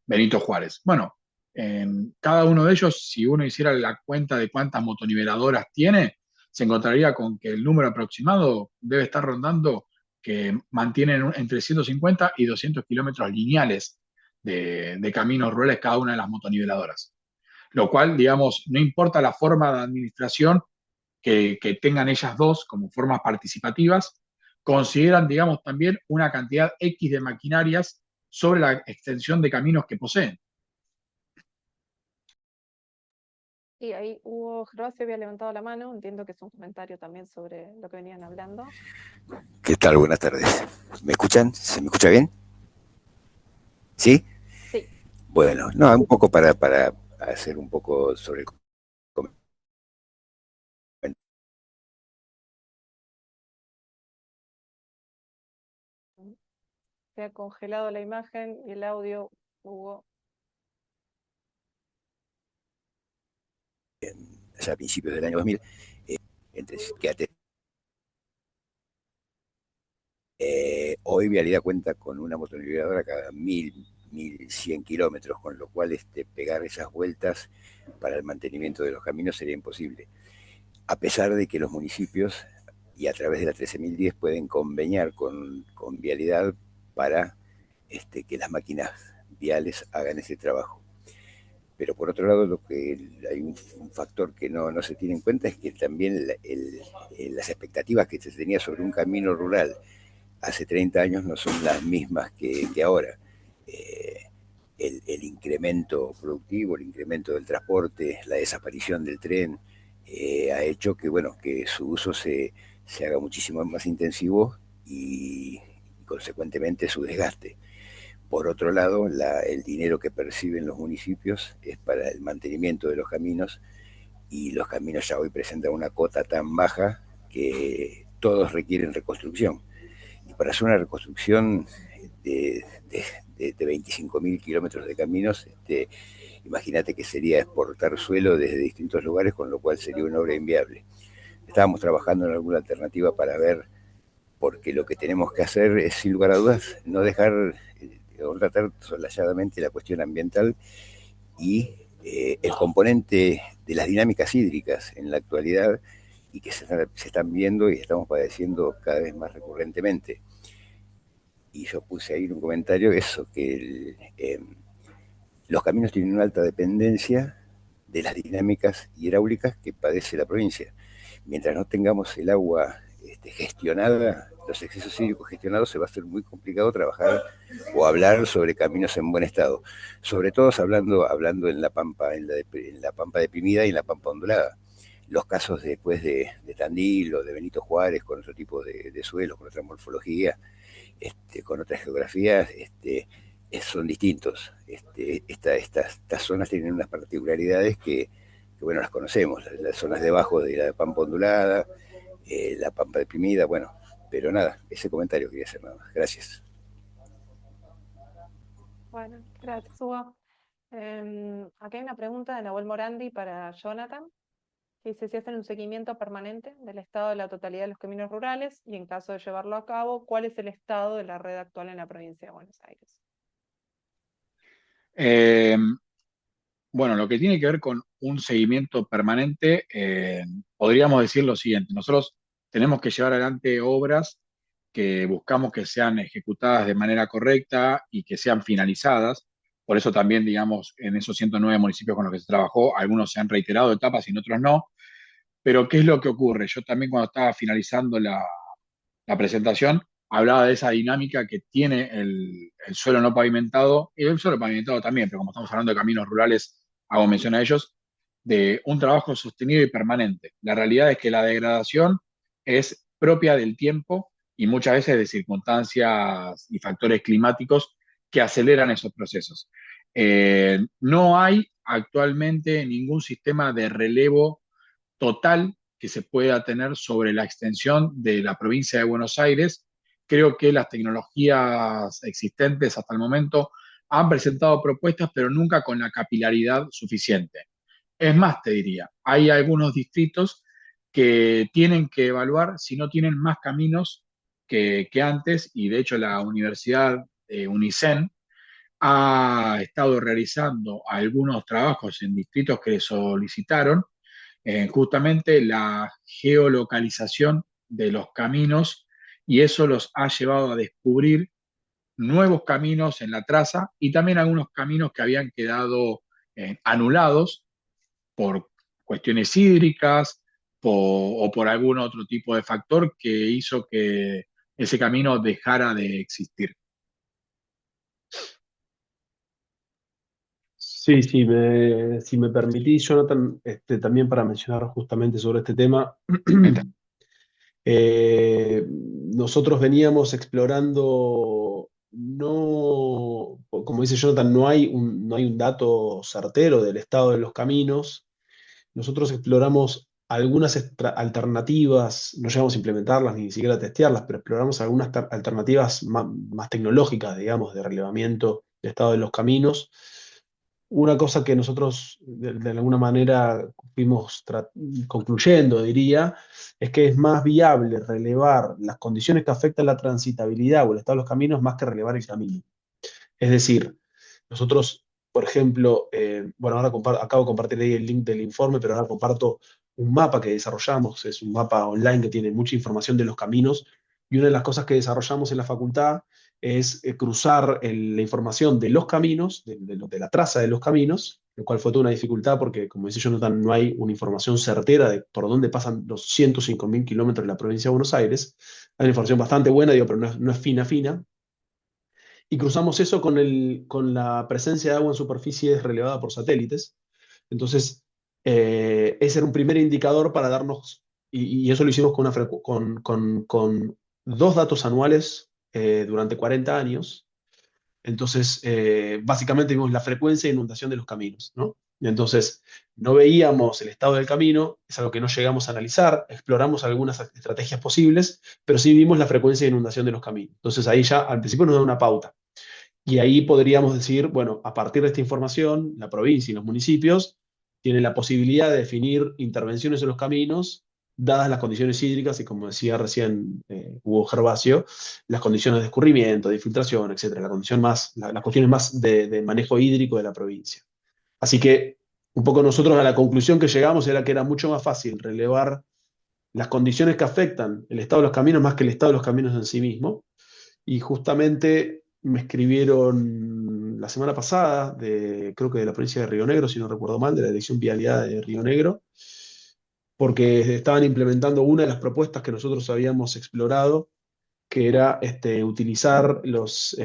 Benito Juárez. Bueno, en cada uno de ellos, si uno hiciera la cuenta de cuántas motoniveladoras tiene, se encontraría con que el número aproximado debe estar rondando que mantienen entre 150 y 200 kilómetros lineales de caminos rurales cada una de las motoniveladoras. Lo cual, digamos, no importa la forma de administración que tengan ellas dos como formas participativas, consideran, digamos, también una cantidad X de maquinarias sobre la extensión de caminos que poseen. Y ahí Hugo Gervasio había levantado la mano, entiendo que es un comentario también sobre lo que venían hablando. ¿Qué tal? Buenas tardes. ¿Me escuchan? ¿Se me escucha bien? ¿Sí? Sí, Bueno, no, un poco para hacer un poco sobre el comentario. se ha congelado la imagen y el audio, Hugo. Ya a principios del año 2000, quédate. Hoy Vialidad cuenta con una motorización cada 1.100 kilómetros, con lo cual pegar esas vueltas para el mantenimiento de los caminos sería imposible. A pesar de que los municipios y a través de la 13.010 pueden conveniar con Vialidad para que las máquinas viales hagan ese trabajo. Pero por otro lado, hay un factor que no se tiene en cuenta es que también las expectativas que se tenía sobre un camino rural hace 30 años no son las mismas que ahora. Eh, el incremento productivo, el incremento del transporte, la desaparición del tren, ha hecho que, bueno, que su uso se haga muchísimo más intensivo y consecuentemente su desgaste. Por otro lado, el dinero que perciben los municipios es para el mantenimiento de los caminos y los caminos ya hoy presentan una cota tan baja que todos requieren reconstrucción. Y para hacer una reconstrucción de, de 25.000 kilómetros de caminos, imagínate que sería exportar suelo desde distintos lugares, con lo cual sería una obra inviable. Estábamos trabajando en alguna alternativa para ver, porque lo que tenemos que hacer es, sin lugar a dudas, no dejar tratar solayadamente la cuestión ambiental y el componente de las dinámicas hídricas en la actualidad y que se están viendo y estamos padeciendo cada vez más recurrentemente. Y yo puse ahí en un comentario eso, que los caminos tienen una alta dependencia de las dinámicas hidráulicas que padece la provincia. Mientras no tengamos el agua gestionada, los excesos hídricos gestionados, se va a hacer muy complicado trabajar o hablar sobre caminos en buen estado. Sobre todo hablando en la pampa, en la pampa deprimida y en la pampa ondulada. Los casos después de Tandil o de Benito Juárez, con otro tipo de suelos, con otra morfología, con otras geografías, son distintos. Estas zonas tienen unas particularidades que, bueno, las conocemos, las zonas debajo de la pampa ondulada, la pampa deprimida, bueno, pero nada, ese comentario quería hacer nada más. Gracias. Bueno, gracias, Hugo. Aquí hay una pregunta de Nahuel Morandi para Jonathan. Dice si hacen un seguimiento permanente del estado de la totalidad de los caminos rurales y en caso de llevarlo a cabo, ¿cuál es el estado de la red actual en la provincia de Buenos Aires? Eh, bueno, lo que tiene que ver con un seguimiento permanente, podríamos decir lo siguiente: nosotros tenemos que llevar adelante obras que buscamos que sean ejecutadas de manera correcta y que sean finalizadas. Por eso también, digamos, en esos 109 municipios con los que se trabajó, algunos se han reiterado etapas y en otros no. Pero ¿qué es lo que ocurre? Yo también, cuando estaba finalizando la presentación, hablaba de esa dinámica que tiene el suelo no pavimentado, y el suelo pavimentado también, pero como estamos hablando de caminos rurales, hago mención a ellos, de un trabajo sostenido y permanente. La realidad es que la degradación es propia del tiempo y muchas veces de circunstancias y factores climáticos que aceleran esos procesos. No hay actualmente ningún sistema de relevo total que se pueda tener sobre la extensión de la provincia de Buenos Aires. Creo que las tecnologías existentes hasta el momento han presentado propuestas, pero nunca con la capilaridad suficiente. Es más, te diría, hay algunos distritos que tienen que evaluar si no tienen más caminos que antes, y de hecho la Universidad UNICEN ha estado realizando algunos trabajos en distritos que le solicitaron justamente la geolocalización de los caminos, y eso los ha llevado a descubrir nuevos caminos en la traza y también algunos caminos que habían quedado anulados por cuestiones hídricas o por algún otro tipo de factor que hizo que ese camino dejara de existir. Sí, sí, si me permitís, Jonathan, también para mencionar justamente sobre este tema, nosotros veníamos explorando, no, como dice Jonathan, no hay un dato certero del estado de los caminos. Nosotros exploramos algunas alternativas, no llegamos a implementarlas ni siquiera a testearlas, pero exploramos algunas alternativas más tecnológicas, digamos, de relevamiento del estado de los caminos. Una cosa que nosotros de alguna manera fuimos concluyendo, diría, es que es más viable relevar las condiciones que afectan la transitabilidad o el estado de los caminos más que relevar el camino. Es decir, nosotros, por ejemplo, bueno, ahora acabo de compartir ahí el link del informe, pero ahora comparto un mapa que desarrollamos, es un mapa online que tiene mucha información de los caminos, y una de las cosas que desarrollamos en la facultad es cruzar la información de los caminos, de la traza de los caminos, lo cual fue toda una dificultad porque, como dice Jonathan, no hay una información certera de por dónde pasan los 105.000 kilómetros de la provincia de Buenos Aires. Hay una información bastante buena, digo, pero no es fina, fina. Y cruzamos eso con la presencia de agua en superficie relevada por satélites. Entonces, ese era un primer indicador para darnos, y eso lo hicimos con dos datos anuales durante 40 años. Entonces, básicamente vimos la frecuencia de inundación de los caminos, ¿no? Y entonces, no veíamos el estado del camino, es algo que no llegamos a analizar, exploramos algunas estrategias posibles, pero sí vimos la frecuencia de inundación de los caminos. Entonces, ahí ya al principio nos da una pauta. Y ahí podríamos decir, bueno, a partir de esta información, la provincia y los municipios tienen la posibilidad de definir intervenciones en los caminos, dadas las condiciones hídricas y, como decía recién Hugo Gervasio, las condiciones de escurrimiento, de infiltración, etcétera, las cuestiones más de manejo hídrico de la provincia. Así que un poco nosotros a la conclusión que llegamos era que era mucho más fácil relevar las condiciones que afectan el estado de los caminos más que el estado de los caminos en sí mismo. Y justamente me escribieron la semana pasada, creo que de la provincia de Río Negro, si no recuerdo mal, de la Dirección Vialidad de Río Negro, porque estaban implementando una de las propuestas que nosotros habíamos explorado, que era utilizar los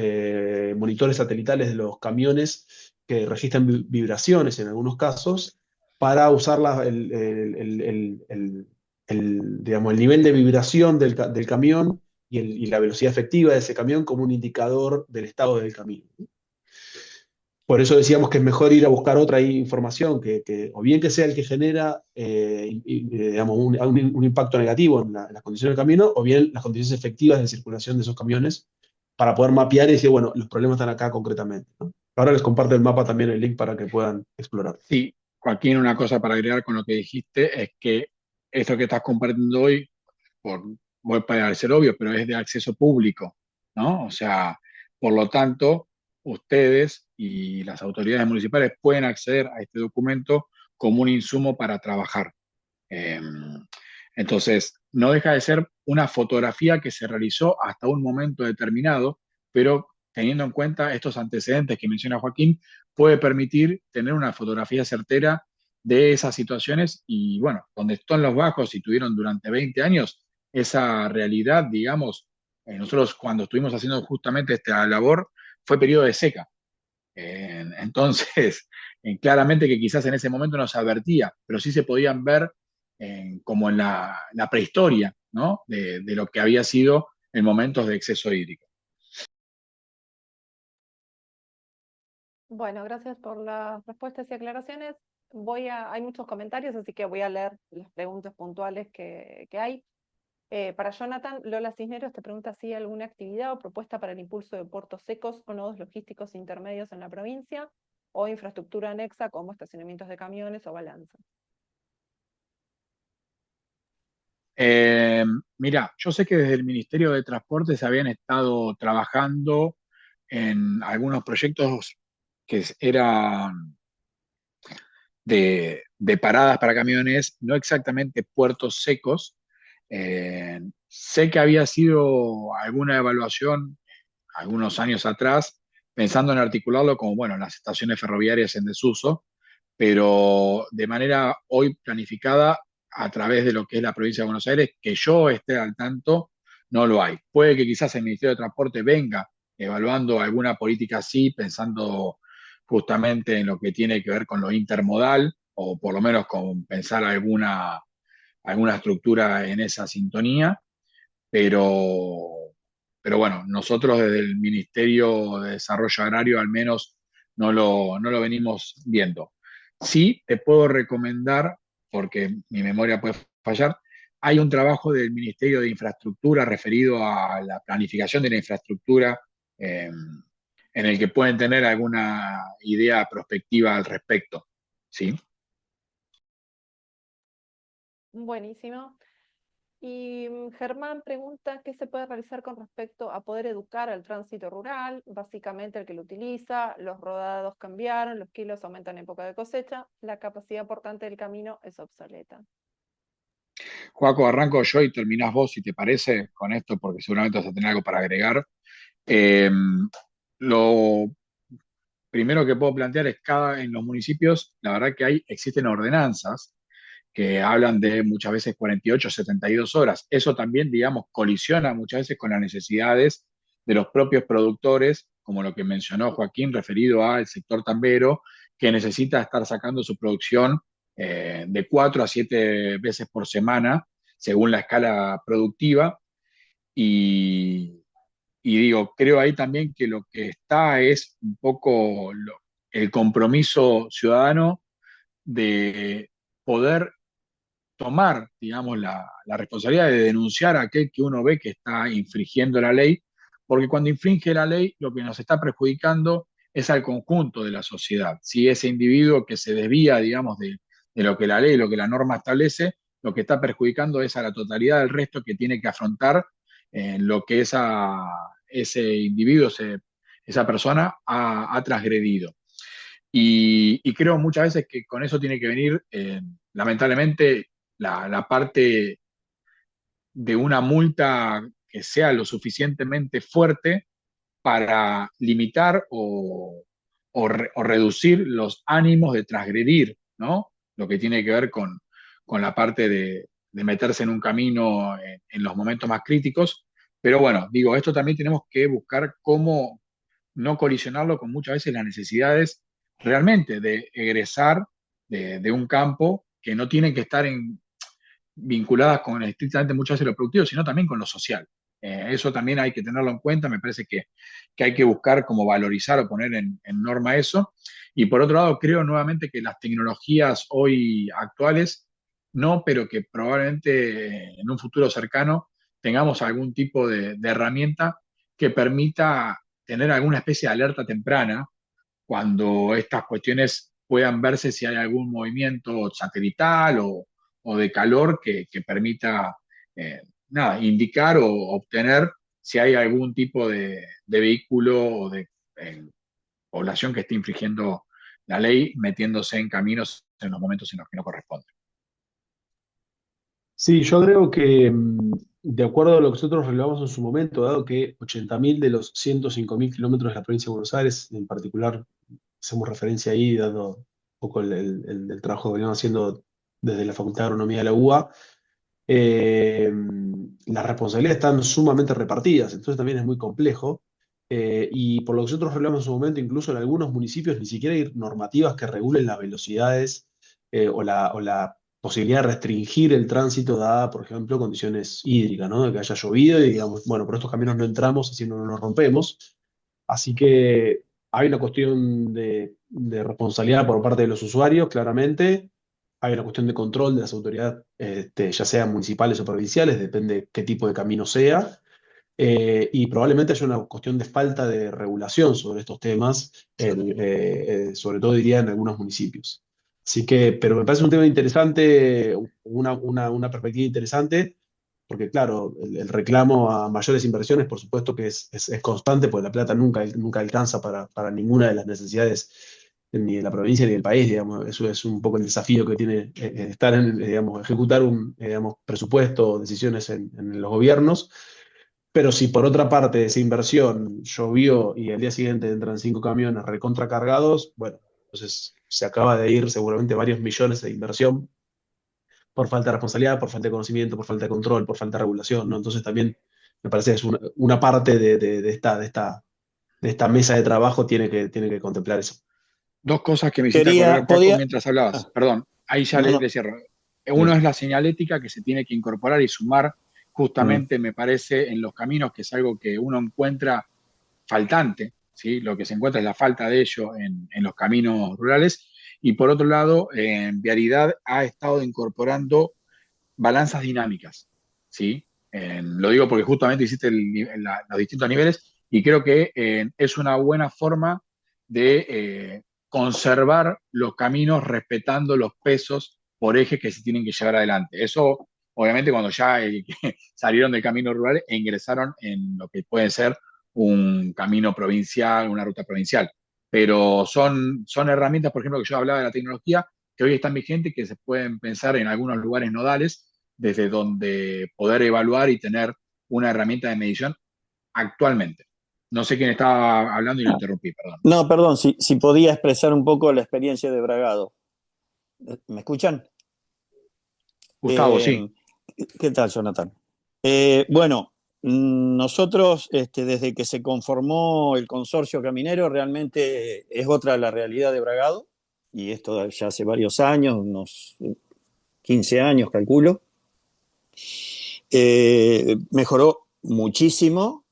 monitores satelitales de los camiones que registran vibraciones en algunos casos para usar digamos, el nivel de vibración del camión y la velocidad efectiva de ese camión como un indicador del estado del camino. Por eso decíamos que es mejor ir a buscar otra información, o bien que sea el que genera digamos, un impacto negativo en las condiciones del camino, o bien las condiciones efectivas de circulación de esos camiones, para poder mapear y decir, bueno, los problemas están acá concretamente, ¿no? Ahora les comparto el mapa también, el link para que puedan explorar. Sí, Joaquín, una cosa para agregar con lo que dijiste es que esto que estás compartiendo hoy, por, puede parecer obvio, pero es de acceso público, ¿no? O sea, por lo tanto, ustedes y las autoridades municipales pueden acceder a este documento como un insumo para trabajar. Eh, entonces, no deja de ser una fotografía que se realizó hasta un momento determinado, pero teniendo en cuenta estos antecedentes que menciona Joaquín, puede permitir tener una fotografía certera de esas situaciones y, bueno, donde están los bajos y tuvieron durante 20 años esa realidad, digamos, nosotros cuando estuvimos haciendo justamente esta labor fue periodo de seca. Entonces, claramente que quizás en ese momento no se advertía, pero sí se podían ver como en la prehistoria, ¿no? De lo que había sido en momentos de exceso hídrico. Bueno, gracias por las respuestas y aclaraciones. Hay muchos comentarios, así que voy a leer las preguntas puntuales que hay. Para Jonathan, Lola Cisneros te pregunta si hay alguna actividad o propuesta para el impulso de puertos secos o nodos logísticos intermedios en la provincia, o infraestructura anexa como estacionamientos de camiones o balanzas. Mira, yo sé que desde el Ministerio de Transporte se habían estado trabajando en algunos proyectos que eran de paradas para camiones, no exactamente puertos secos. Sé que había sido alguna evaluación algunos años atrás, pensando en articularlo como, bueno, las estaciones ferroviarias en desuso, pero de manera hoy planificada a través de lo que es la provincia de Buenos Aires, que yo esté al tanto, no lo hay. Puede que quizás el Ministerio de Transporte venga evaluando alguna política así, pensando justamente en lo que tiene que ver con lo intermodal, o por lo menos con pensar alguna estructura en esa sintonía, pero, pero bueno, nosotros desde el Ministerio de Desarrollo Agrario al menos no lo venimos viendo. Sí, te puedo recomendar, porque mi memoria puede fallar, hay un trabajo del Ministerio de Infraestructura referido a la planificación de la infraestructura, eh, en el que pueden tener alguna idea prospectiva al respecto. ¿Sí? Buenísimo. Y Germán pregunta qué se puede realizar con respecto a poder educar al tránsito rural, básicamente el que lo utiliza, los rodados cambiaron, los kilos aumentan en época de cosecha, la capacidad portante del camino es obsoleta. Joaco, arranco yo y terminás vos, si te parece, con esto, porque seguramente vas a tener algo para agregar. Eh, lo primero que puedo plantear es en los municipios, la verdad que existen ordenanzas que hablan de muchas veces 48, 72 horas. Eso también, digamos, colisiona muchas veces con las necesidades de los propios productores, como lo que mencionó Joaquín, referido al sector tambero, que necesita estar sacando su producción de 4 a 7 veces por semana, según la escala productiva. Y, y digo, creo ahí también que lo que está es un poco el compromiso ciudadano de poder tomar, digamos, la responsabilidad de denunciar a aquel que uno ve que está infringiendo la ley, porque cuando infringe la ley, lo que nos está perjudicando es al conjunto de la sociedad. Si ese individuo que se desvía, digamos, de lo que la ley, lo que la norma establece, lo que está perjudicando es a la totalidad del resto que tiene que afrontar lo que ese individuo, esa persona ha transgredido. Y creo muchas veces que con eso tiene que venir, lamentablemente, la parte de una multa que sea lo suficientemente fuerte para limitar o reducir los ánimos de transgredir, ¿no? Lo que tiene que ver con la parte de meterse en un camino en los momentos más críticos. Pero bueno, digo, esto también tenemos que buscar cómo no colisionarlo con muchas veces las necesidades realmente de egresar de un campo que no tienen que estar vinculadas con estrictamente muchas veces lo productivo, sino también con lo social. Eso también hay que tenerlo en cuenta, me parece que hay que buscar como valorizar o poner en norma eso. Y por otro lado, creo nuevamente que las tecnologías hoy actuales, no, pero que probablemente en un futuro cercano tengamos algún tipo de herramienta que permita tener alguna especie de alerta temprana cuando estas cuestiones puedan verse si hay algún movimiento satelital o de calor que permita nada, indicar o obtener si hay algún tipo de vehículo o de población que esté infringiendo la ley, metiéndose en caminos en los momentos en los que no corresponde. Sí, yo creo que, de acuerdo a lo que nosotros relevamos en su momento, dado que 80.000 de los 105.000 kilómetros de la provincia de Buenos Aires, en particular, hacemos referencia ahí, dado un poco el trabajo que venimos haciendo desde la Facultad de Agronomía de la UBA, eh, las responsabilidades están sumamente repartidas, entonces también es muy complejo. Y por lo que nosotros relevamos en su momento, incluso en algunos municipios ni siquiera hay normativas que regulen las velocidades o la posibilidad de restringir el tránsito dada, por ejemplo, condiciones hídricas, ¿no? De que haya llovido y digamos, bueno, por estos caminos no entramos, así no nos rompemos. Así que hay una cuestión de responsabilidad por parte de los usuarios, claramente. hay una cuestión de control de las autoridades, ya sean municipales o provinciales, depende qué tipo de camino sea. Y probablemente haya una cuestión de falta de regulación sobre estos temas, sobre todo diría en algunos municipios. Así que, pero me parece un tema interesante, una perspectiva interesante, porque claro, el reclamo a mayores inversiones, por supuesto que es constante, porque la plata nunca alcanza para ninguna de las necesidades ni de la provincia ni del país, digamos. Eso es un poco el desafío que tiene estar digamos, ejecutar un digamos, presupuesto, decisiones en los gobiernos. Pero si por otra parte esa inversión llovió y al día siguiente entran 5 camiones recontracargados, bueno, entonces se acaba de ir seguramente varios millones de inversión por falta de responsabilidad, por falta de conocimiento, por falta de control, por falta de regulación, ¿no? Entonces también me parece que es una parte de esta mesa de trabajo tiene que contemplar eso. Dos cosas que me hiciste acordar, Paco, Podía. mientras hablabas. Ah, Perdón, ahí ya no, le no. cierro. Bien. Uno es la señalética que se tiene que incorporar y sumar justamente, me parece, en los caminos, que es algo que uno encuentra faltante, ¿sí? Lo que se encuentra es la falta de ello en los caminos rurales. Y por otro lado, en Vialidad ha estado incorporando balanzas dinámicas, ¿sí? Lo digo porque justamente hiciste los distintos niveles y creo que es una buena forma de conservar los caminos respetando los pesos por eje que se tienen que llevar adelante. Eso, obviamente, cuando ya salieron del camino rural e ingresaron en lo que puede ser un camino provincial, una ruta provincial. Pero son herramientas, por ejemplo, que yo hablaba de la tecnología, que hoy están vigentes y que se pueden pensar en algunos lugares nodales, desde donde poder evaluar y tener una herramienta de medición actualmente. No sé quién estaba hablando y lo interrumpí, perdón. No, perdón, si podía expresar un poco la experiencia de Bragado. ¿Me escuchan? Gustavo, sí. ¿Qué tal, Jonathan? Bueno, nosotros, desde que se conformó el consorcio caminero, realmente es otra la realidad de Bragado, y esto ya hace varios años, unos 15 años, calculo. Mejoró muchísimo.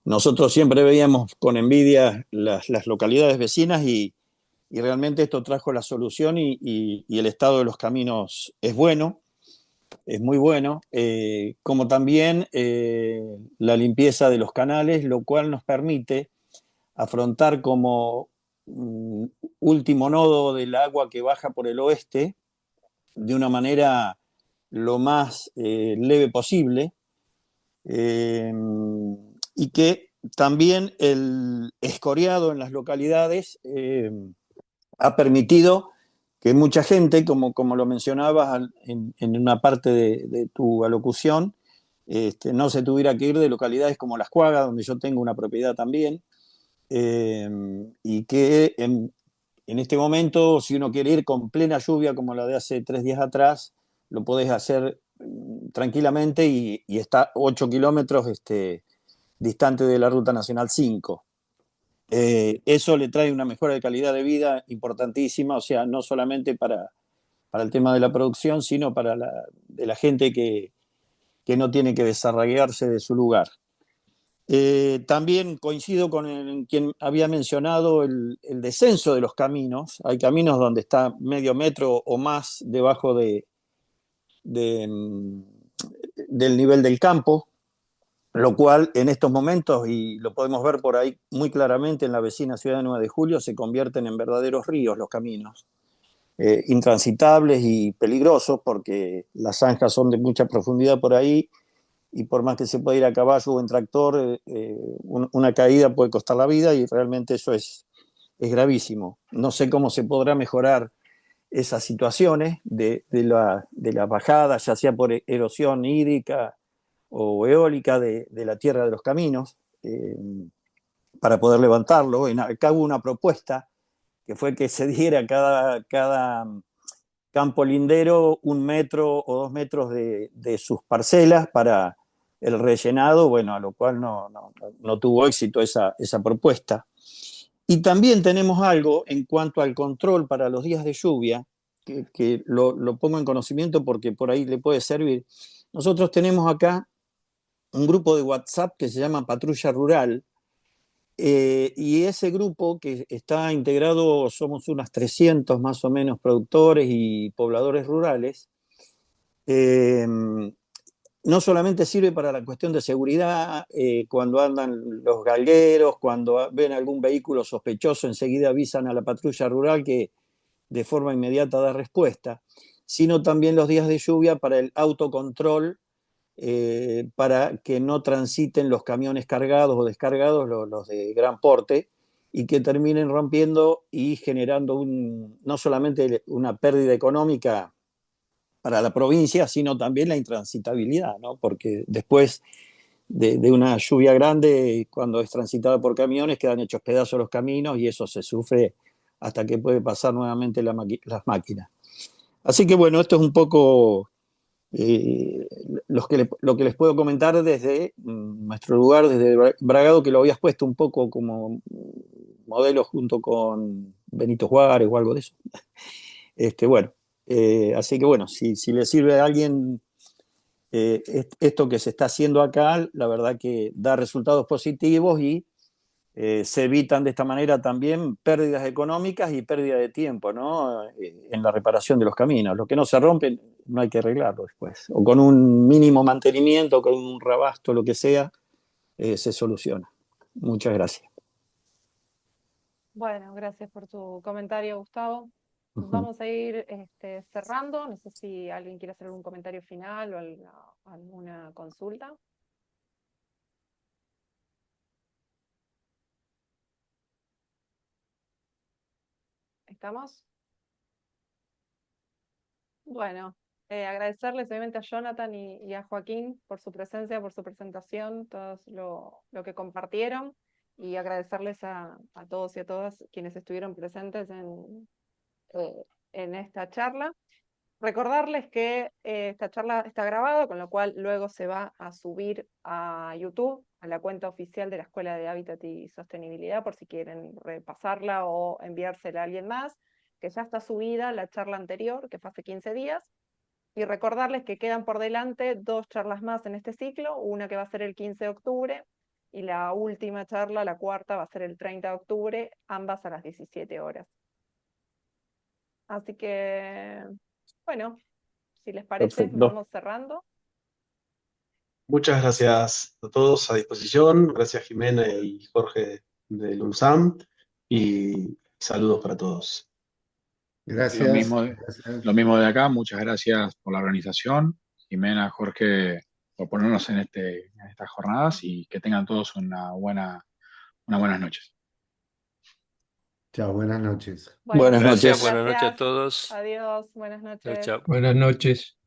Nosotros siempre veíamos con envidia las localidades vecinas y realmente esto trajo la solución y el estado de los caminos es bueno, es muy bueno, como también la limpieza de los canales, lo cual nos permite afrontar como último nodo del agua que baja por el oeste de una manera lo más leve posible, y que también el escoriado en las localidades ha permitido que mucha gente, como lo mencionabas en una parte de tu alocución, no se tuviera que ir de localidades como Las Cuagas, donde yo tengo una propiedad también, y que en este momento, si uno quiere ir con plena lluvia como la de hace 3 días atrás, lo podés hacer tranquilamente y está 8 kilómetros distante de la Ruta Nacional 5. Eso le trae una mejora de calidad de vida importantísima, o sea, no solamente para el tema de la producción, sino para de la gente que no tiene que desarraigarse de su lugar. También coincido con quien había mencionado el descenso de los caminos. Hay caminos donde está medio metro o más debajo del nivel del campo, lo cual en estos momentos, y lo podemos ver por ahí muy claramente en la vecina ciudad de 9 de Julio, se convierten en verdaderos ríos los caminos, intransitables y peligrosos porque las zanjas son de mucha profundidad por ahí y por más que se pueda ir a caballo o en tractor, una caída puede costar la vida y realmente eso es gravísimo. No sé cómo se podrá mejorar esas situaciones de la bajada, ya sea por erosión hídrica o eólica de la tierra de los caminos, para poder levantarlo. Acá hubo una propuesta que fue que se diera cada campo lindero 1 metro o 2 metros de sus parcelas para el rellenado, bueno, a lo cual no tuvo éxito esa propuesta. Y también tenemos algo en cuanto al control para los días de lluvia, que lo pongo en conocimiento porque por ahí le puede servir. Nosotros tenemos acá un grupo de WhatsApp que se llama Patrulla Rural, Y ese grupo que está integrado, somos unas 300 más o menos productores y pobladores rurales, eh, no solamente sirve para la cuestión de seguridad, cuando andan los galgueros, cuando ven algún vehículo sospechoso, enseguida avisan a la patrulla rural que de forma inmediata da respuesta, sino también los días de lluvia para el autocontrol, para que no transiten los camiones cargados o descargados, los de gran porte, y que terminen rompiendo y generando no solamente una pérdida económica para la provincia, sino también la intransitabilidad, ¿no? Porque después de una lluvia grande, cuando es transitada por camiones, quedan hechos pedazos los caminos y eso se sufre hasta que puede pasar nuevamente las máquinas. Así que bueno, esto es un poco lo que les puedo comentar desde nuestro lugar, desde Bragado, que lo habías puesto un poco como modelo junto con Benito Juárez o algo de eso. Bueno, así que bueno, si le sirve a alguien esto que se está haciendo acá, la verdad que da resultados positivos y se evitan de esta manera también pérdidas económicas y pérdida de tiempo, ¿no? En la reparación de los caminos. Lo que no se rompe no hay que arreglarlo después. O con un mínimo mantenimiento, con un rebasto, lo que sea, se soluciona. Muchas gracias. Bueno, gracias por tu comentario, Gustavo. Vamos a ir cerrando. No sé si alguien quiere hacer algún comentario final o alguna consulta. ¿Estamos? Bueno, agradecerles obviamente a Jonathan y a Joaquín por su presencia, por su presentación, todo lo que compartieron, y agradecerles a todos y a todas quienes estuvieron presentes en esta charla. Recordarles que esta charla está grabada, con lo cual luego se va a subir a YouTube, a la cuenta oficial de la Escuela de Hábitat y Sostenibilidad, por si quieren repasarla o enviársela a alguien más, que ya está subida la charla anterior, que fue hace 15 días. Y recordarles que quedan por delante 2 charlas más en este ciclo, una que va a ser el 15 de octubre y la última charla, la cuarta, va a ser el 30 de octubre, ambas a las 17 horas. Así que, bueno, si les parece, Perfecto. vamos cerrando. Muchas gracias a todos, a disposición. Gracias Jimena y Jorge del UNSAM y saludos para todos. Gracias. Gracias. Lo mismo de acá, muchas gracias por la organización, Jimena, Jorge, por ponernos en estas jornadas y que tengan todos unas buenas noches. Chao, buenas noches. Bueno, Buenas muchas noches. Buenas noches a gracias. todos. Adiós, buenas Chao, noches. chao. Buenas noches.